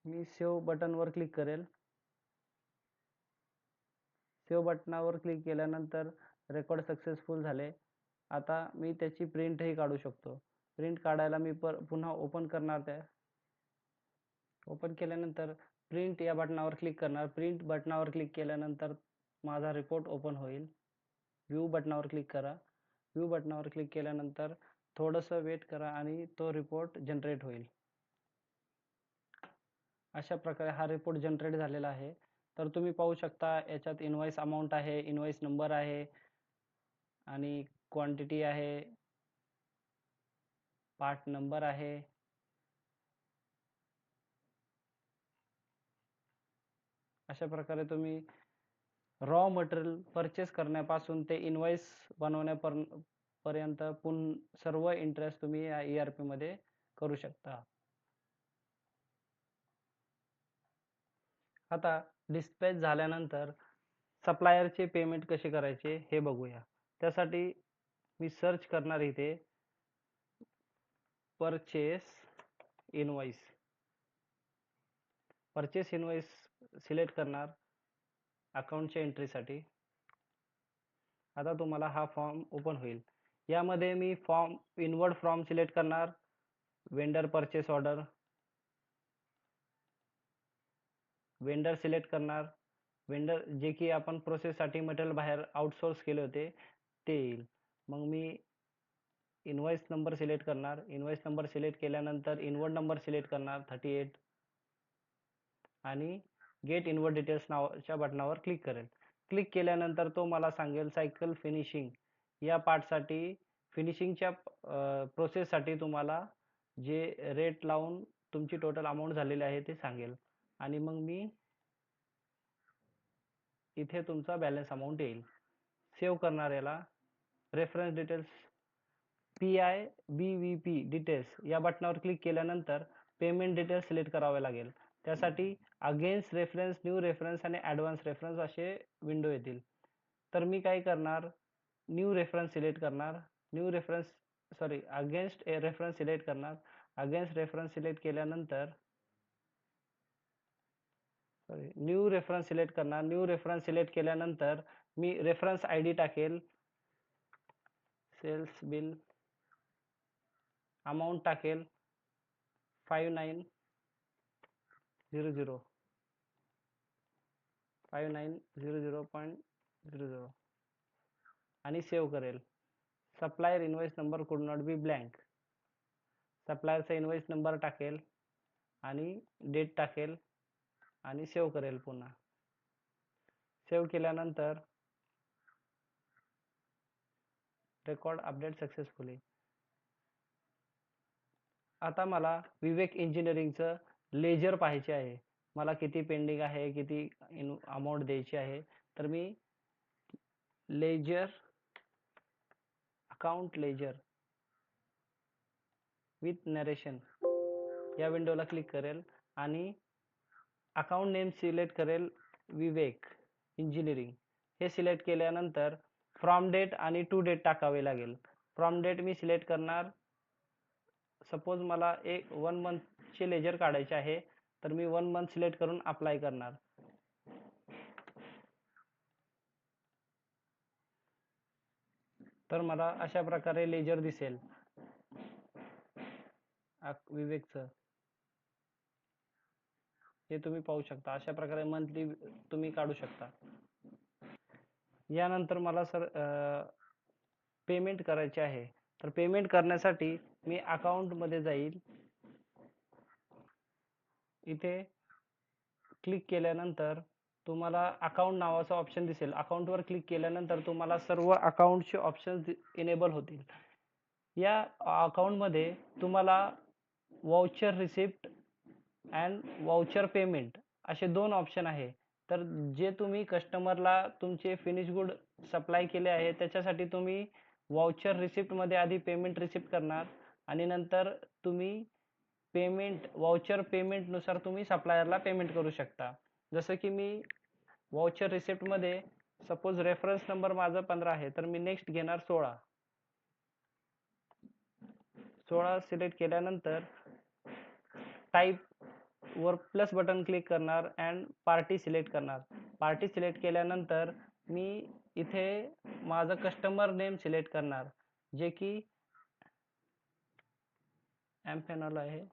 मी सेव्ह बटनवर क्लिक करेल. सेव्ह बटनावर क्लिक केल्यानंतर रेकॉर्ड सक्सेसफुल झाले. आता मी त्याची प्रिंटही काढू शकतो. प्रिंट काढायला मी पुन्हा ओपन करणार. त्या ओपन केल्यानंतर प्रिंट या बटनावर क्लिक करणार. प्रिंट बटनावर क्लिक केल्यानंतर माझा रिपोर्ट ओपन होईल. व्ह्यू बटनावर क्लिक करा. व्ह्यू बटनावर क्लिक केल्यानंतर थोडंसं वेट करा आणि तो रिपोर्ट जनरेट होईल. अशा प्रकारे हा रिपोर्ट जनरेट झालेला आहे. तर तुम्ही पाहू शकता याच्यात इनवॉइस अमाऊंट आहे, इनवॉइस नंबर आहे आणि क्वांटिटी आहे, पार्ट नंबर आहे. अशा प्रकारे तुम्ही रॉ मटेरियल परचेस करण्यापासून ते इनवॉइस बनवण्यापर्यंत सर्व इंटरेस्ट तुम्ही या ERP मध्ये करू शकता. आता डिस्पॅच झाल्यानंतर सप्लायरचे पेमेंट कसे करायचे हे बघूया. त्यासाठी मी सर्च करणार इथे परचेस इनवॉइस सिलेक्ट करणार अकाउंटच्या एंट्रीसाठी. आता तुम्हाला हा फॉर्म ओपन होईल. यामध्ये मी इनवर्ड फॉर्म सिलेक्ट करणार, vendor purchase order, vendor select करणार. वेंडर जे की आपण प्रोसेससाठी मटेरियल बाहेर आउटसोर्स केले होते ते येईल. मग मी इनवॉइस नंबर सिलेक्ट करणार. इनवॉइस नंबर सिलेक्ट केल्यानंतर इनवर्ड नंबर सिलेक्ट करणार 38 आणि गेट इनवर्ड डिटेल्स नावाच्या बटनावर क्लिक करेल. क्लिक केल्यानंतर तो मला सांगेल सायकल फिनिशिंग या पार्टसाठी, फिनिशिंगच्या प्रोसेससाठी तुम्हाला जे रेट लावून तुमची टोटल अमाऊंट झालेली आहे ते सांगेल. आणि मग मी इथे तुमचा बॅलन्स अमाऊंट येईल. सेव्ह करणार याला. रेफरन्स डिटेल्स PIBVP डिटेल्स या बटनावर क्लिक केल्यानंतर पेमेंट डिटेल्स सिलेक्ट करावे लागेल. त्यासाठी अगेन्स्ट रेफरन्स, न्यू रेफरन्स आणि ॲडव्हान्स रेफरन्स असे विंडो येतील. तर मी काय करणार, न्यू रेफरन्स सिलेक्ट करणार. अगेन्स्ट रेफरन्स सिलेक्ट करणार. अगेन्स्ट रेफरन्स सिलेक्ट केल्यानंतर न्यू रेफरन्स सिलेक्ट करणार. न्यू रेफरन्स सिलेक्ट केल्यानंतर मी रेफरन्स ID टाकेल, सेल्स बिल अमाऊंट टाकेल 5900.00 आणि सेव्ह करेल. Supplier invoice number could not be blank. सप्लायरचा इनवॉइस नंबर टाकेल आणि डेट टाकेल आणि सेव्ह करेल. पुन्हा सेव्ह केल्यानंतर रेकॉर्ड अपडेट सक्सेसफुली. आता मला विवेक इंजिनिअरिंगचं लेजर पाहायचे आहे. मला किती पेंडिंग आहे, किती अमाऊंट द्यायची आहे. तर मी अकाउंट लेजर विथ नरेशन या विंडोला क्लिक करेल आणि अकाउंट नेम सिलेक्ट करेल विवेक इंजिनिअरिंग. हे सिलेक्ट केल्यानंतर फ्रॉम डेट आणि टू डेट टाकावे लागेल. फ्रॉम डेट मी सिलेक्ट करणार. सपोज मला 1 मंथचे लेजर काढायचे आहे तर मी 1 मंथ सिलेक्ट करून अप्लाय करणार. तर मला अशा प्रकारे लेजर दिसेल विवेकचं. हे तुम्ही पाहू शकता. अशा प्रकारे मंथली तुम्ही काढू शकता. यानंतर मला पेमेंट करायचे आहे. तर पेमेंट करण्यासाठी मी अकाउंटमध्ये जाईल. इथे क्लिक केल्यानंतर तुम्हाला अकाउंट नावाचा ऑप्शन दिसेल. अकाउंटवर क्लिक केल्यानंतर तुम्हाला सर्व अकाउंटचे ऑप्शन्स इनेबल होतील. या अकाउंटमध्ये तुम्हाला voucher receipt and voucher payment असे 2 ऑप्शन आहे. तर जे तुम्ही कस्टमरला तुमचे फिनिश गुड सप्लाय केले आहे त्याच्यासाठी तुम्ही वाउचर रिसिप्टमध्ये आधी पेमेंट रिसिप्ट करणार आणि नंतर तुम्ही वाउचर पेमेंटनुसार तुम्ही सप्लायरला पेमेंट करू शकता. जसं की मी वाउचर रिसिप्टमध्ये सपोज रेफरन्स नंबर माझा 15 आहे तर मी नेक्स्ट घेणार 16 सिलेक्ट केल्यानंतर टाईप वर प्लस बटन क्लिक करणार अँड पार्टी सिलेक्ट करणार. पार्टी सिलेक्ट केल्यानंतर मी इथे माझं कस्टमर नेम सिलेक्ट करणार जे की एम्पॅनल आहे.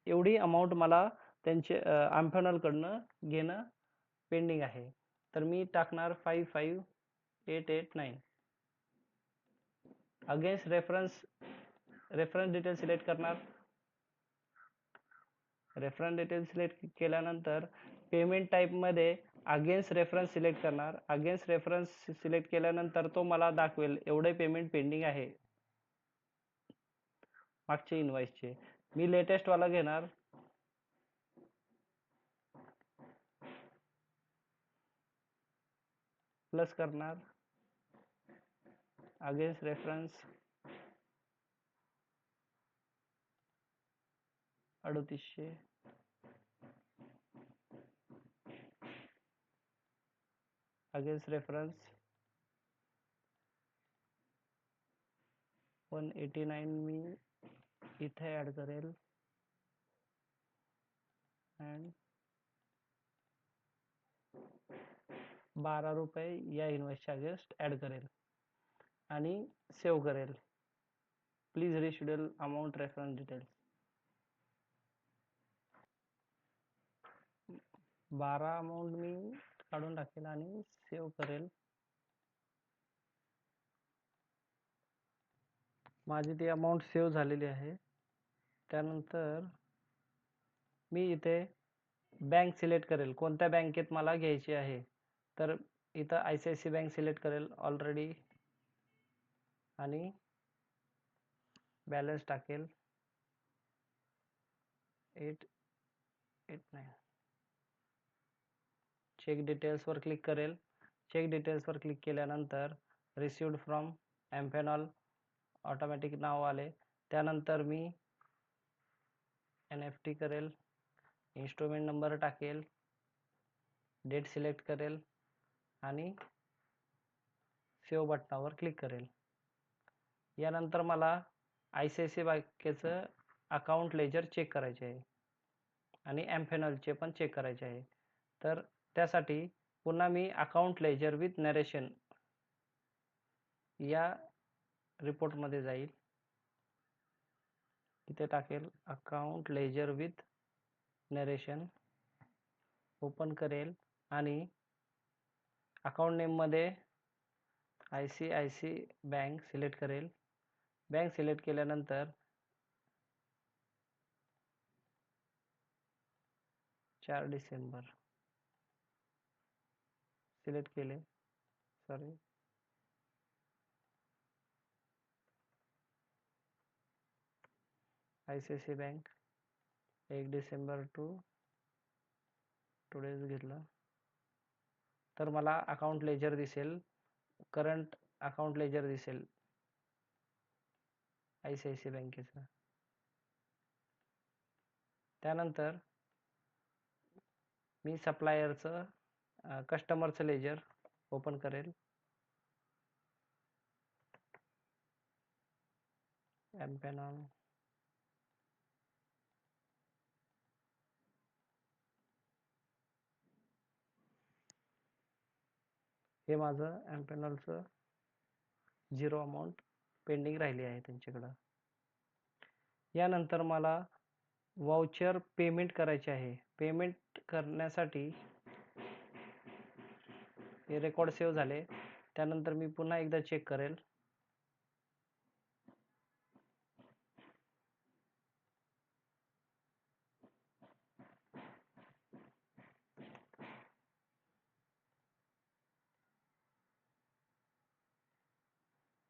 एवढी अमाऊंट मला त्यांचे एम्पॅनल कडनं घेणं पेंडिंग आहे. तर मी टाकणार 55889. अगेन्स्ट रेफरन्स डिटेल सिलेक्ट करणार. रेफरन्स डिटेल सिलेक्ट केल्यानंतर पेमेंट टाईपमध्ये अगेन्स्ट रेफरन्स सिलेक्ट करणार. अगेन्स्ट रेफरन्स सिलेक्ट केल्यानंतर तो मला दाखवेल एवढे पेमेंट पेंडिंग आहे मागचे इनवॉइसचे. मी लेटेस्ट वाला घेणार. प्लस करणार अगेन्स्ट रेफरन्स 3800 अगेन्स्ट रेफरन्स 189 मी इथे ॲड करेल अँड 12 रुपये या इन्व्हॉइसच्या अगेन्स्ट ॲड करेल आणि सेव्ह करेल. Please reschedule amount reference details. 12 amount मी काढून टाकेल आणि सेव्ह करेल. माझी ती अमाऊंट सेव्ह झालेली आहे. त्यानंतर मी इथे बँक सिलेक्ट करेल, कोणत्या बँकेत मला घ्यायची आहे. तर इथं ICICI बँक सिलेक्ट करेल ऑलरेडी आणि बॅलन्स टाकेल 889. चेक डिटेल्सवर क्लिक करेल. चेक डिटेल्सवर क्लिक केल्यानंतर रिसिव्ड फ्रॉम एम्पॅनॉल ऑटोमॅटिक नाव आले. त्यानंतर मी NFT करेल, इन्स्ट्रुमेंट नंबर टाकेल, डेट सिलेक्ट करेल आणि सेव्ह बटनावर क्लिक करेल. यानंतर मला ICICI बँकेचं अकाउंट लेजर चेक करायचे आहे आणि एम्पॅनॉलचे पण चेक करायचे आहे. तर त्यासाठी पुन्हा मी अकाउंट लेजर विथ नरेशन या रिपोर्टमध्ये जाईल. इथे टाकेल account ledger with narration, open करेल आणि अकाउंट नेममध्ये ICICI बँक सिलेक्ट करेल. बँक सिलेक्ट केल्यानंतर 4 डिसेंबर सिलेक्ट केले. ICICI bank 1 December to today's घेतलं तर मला अकाउंट लेजर दिसेल, करंट अकाउंट लेजर दिसेल ICICI बँकेचं. त्यानंतर मी सप्लायरचं कस्टमरचं लेजर ओपन करेल. एम्पॅनॉल हे माझं एम्पॅनॉलचं 0 अमाऊंट पेंडिंग राहिली आहे त्यांच्याकडं. यानंतर मला वाउचर पेमेंट करायचे आहे. पेमेंट करण्यासाठी हे रेकॉर्ड सेव्ह झाले. त्यानंतर मी पुन्हा एकदा चेक करेल.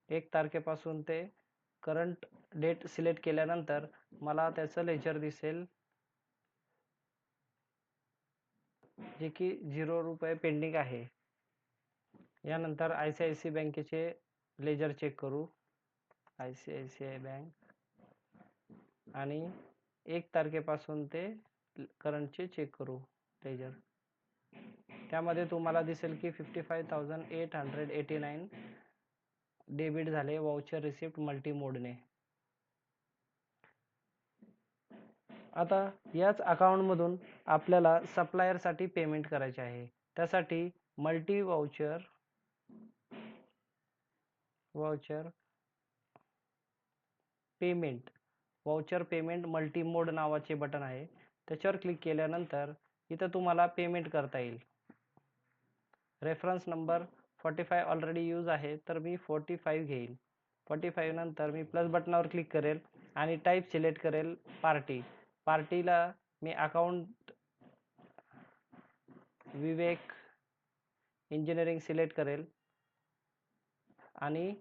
एक तारखेपासून ते करंट डेट सिलेक्ट केल्यानंतर मला त्याचं लेजर दिसेल जे की 0 रुपये पेंडिंग आहे. यानंतर ICICI बँकेचे लेजर चेक करू. ICICI बँक आणि 1 तारखेपासून ते करंटचे चेक करू लेजर. त्यामध्ये तुम्हाला दिसेल की 55,889 डेबिट झाले वाउचर रिसिप्ट मल्टी मोडने. आता याच अकाउंटमधून आपल्याला सप्लायरसाठी पेमेंट करायचे आहे. त्यासाठी मल्टी वाउचर पेमेंट मल्टी मोड नावाचे बटन आहे. त्याच्यावर क्लिक केल्यानंतर इथं तुम्हाला पेमेंट करता येईल. रेफरन्स नंबर 45 ऑलरेडी यूज आहे तर मी 45 घेईल. 45 नंतर मी प्लस बटनावर क्लिक करेल आणि टाईप सिलेक्ट करेल पार्टीला मी अकाउंट विवेक इंजिनिअरिंग सिलेक्ट करेल आणि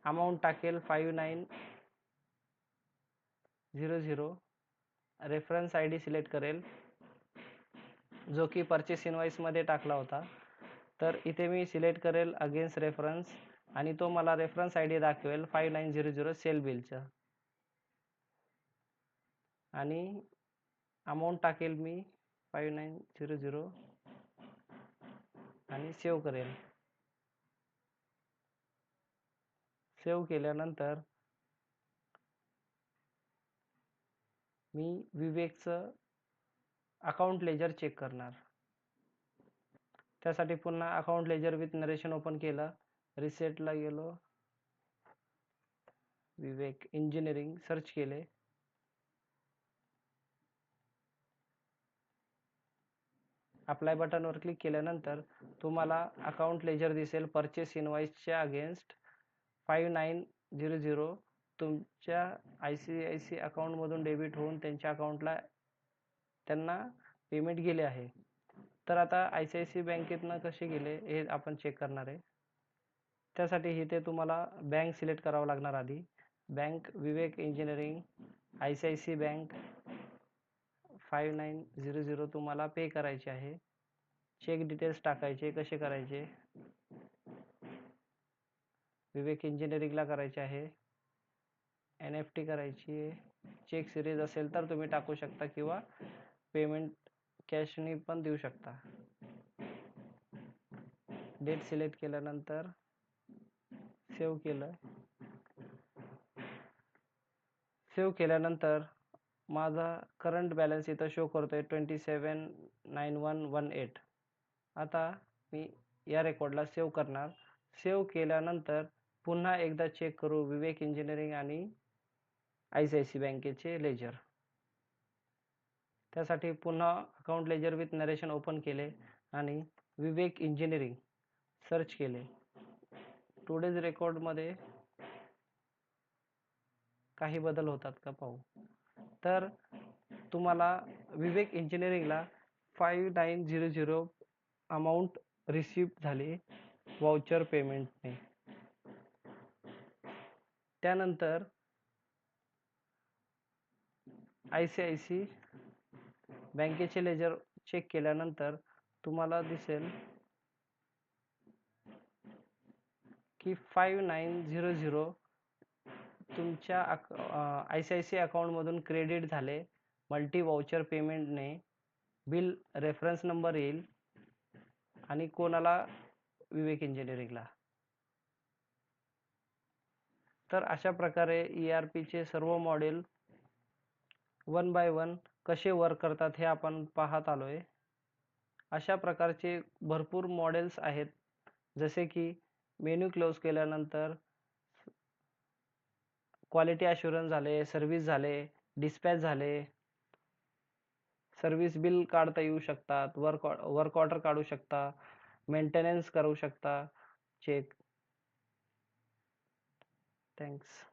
अमाऊंट टाकेल 5900. रेफरन्स ID सिलेक्ट करेल जो की परचेस इनवॉइस मध्ये टाकला होता. तर इथे मी सिलेक्ट करेल अगेन्स्ट रेफरन्स आणि तो मला रेफरन्स आय डी दाखवेल 5900 सेल बिलचा आणि अमाऊंट टाकेल मी 5900 आणि सेव्ह करेल. सेव्ह केल्यानंतर मी विवेकचं अकाउंट लेजर चेक करणार. त्यासाठी पुन्हा account ledger with narration open केलं, रिसेटला गेलो, विवेक इंजिनिअरिंग सर्च केले. अप्लाय बटनवर क्लिक केल्यानंतर तुम्हाला अकाउंट लेजर दिसेल. परचेस इनवॉइसच्या अगेन्स्ट 5900 तुमच्या ICICI अकाउंटमधून डेबिट होऊन त्यांच्या अकाउंटला त्यांना पेमेंट गेले आहे. तर आता ICICI बँकेतनं कसे गेले हे आपण चेक करणार आहे. त्यासाठी इथे तुम्हाला बँक सिलेक्ट करावं लागणार. आधी बँक विवेक इंजिनिअरिंग ICICI बँक 5900 तुम्हाला पे करायचे आहे. चेक डिटेल्स टाकायचे. कसे करायचे? विवेक इंजिनिअरिंगला करायचे आहे. NFT करायची आहे. चेक सिरीज असेल तर तुम्ही टाकू शकता किंवा पेमेंट कॅशनी पण देऊ शकता. डेट सिलेक्ट केल्यानंतर सेव्ह केलं. सेव्ह केल्यानंतर माझा करंट बॅलन्स इथं शो करतोय 279118. आता मी या रेकॉर्डला सेव्ह करणार. सेव्ह केल्यानंतर पुन्हा एकदा चेक करू विवेक इंजिनिअरिंग आणि ICICI बँकेचे लेजर. त्यासाठी पुन्हा account ledger with narration open केले आणि विवेक इंजिनिअरिंग सर्च केले. टुडेज रेकॉर्डमध्ये काही बदल होतात का पाहू. तर तुम्हाला विवेक इंजिनिअरिंगला 5900 अमाऊंट रिसीव्ह झाली वाउचर पेमेंटने. त्यानंतर ICICI बँकेचे लेजर चेक केल्यानंतर तुम्हाला दिसेल की 5900 तुमच्या ICICI अकाउंटमधून क्रेडिट झाले मल्टी वाउचर पेमेंटने. बिल रेफरन्स नंबर येईल आणि कोणाला? विवेक इंजिनिअरिंगला. तर अशा प्रकारे ERPचे सर्व मॉडेल 1 बाय 1 कसे वर्क करतात हे आपण पाहत आलोय. अशा प्रकारचे भरपूर मॉडेल्स आहेत, जसे की मेन्यू क्लोज केल्यानंतर क्वालिटी अश्युरन्स झाले, सर्व्हिस झाले, डिस्पॅच झाले, सर्व्हिस बिल काढता येऊ शकतात, वर्क ऑर्डर काढू शकता, मेंटेनन्स करू शकता चेक. थँक्स.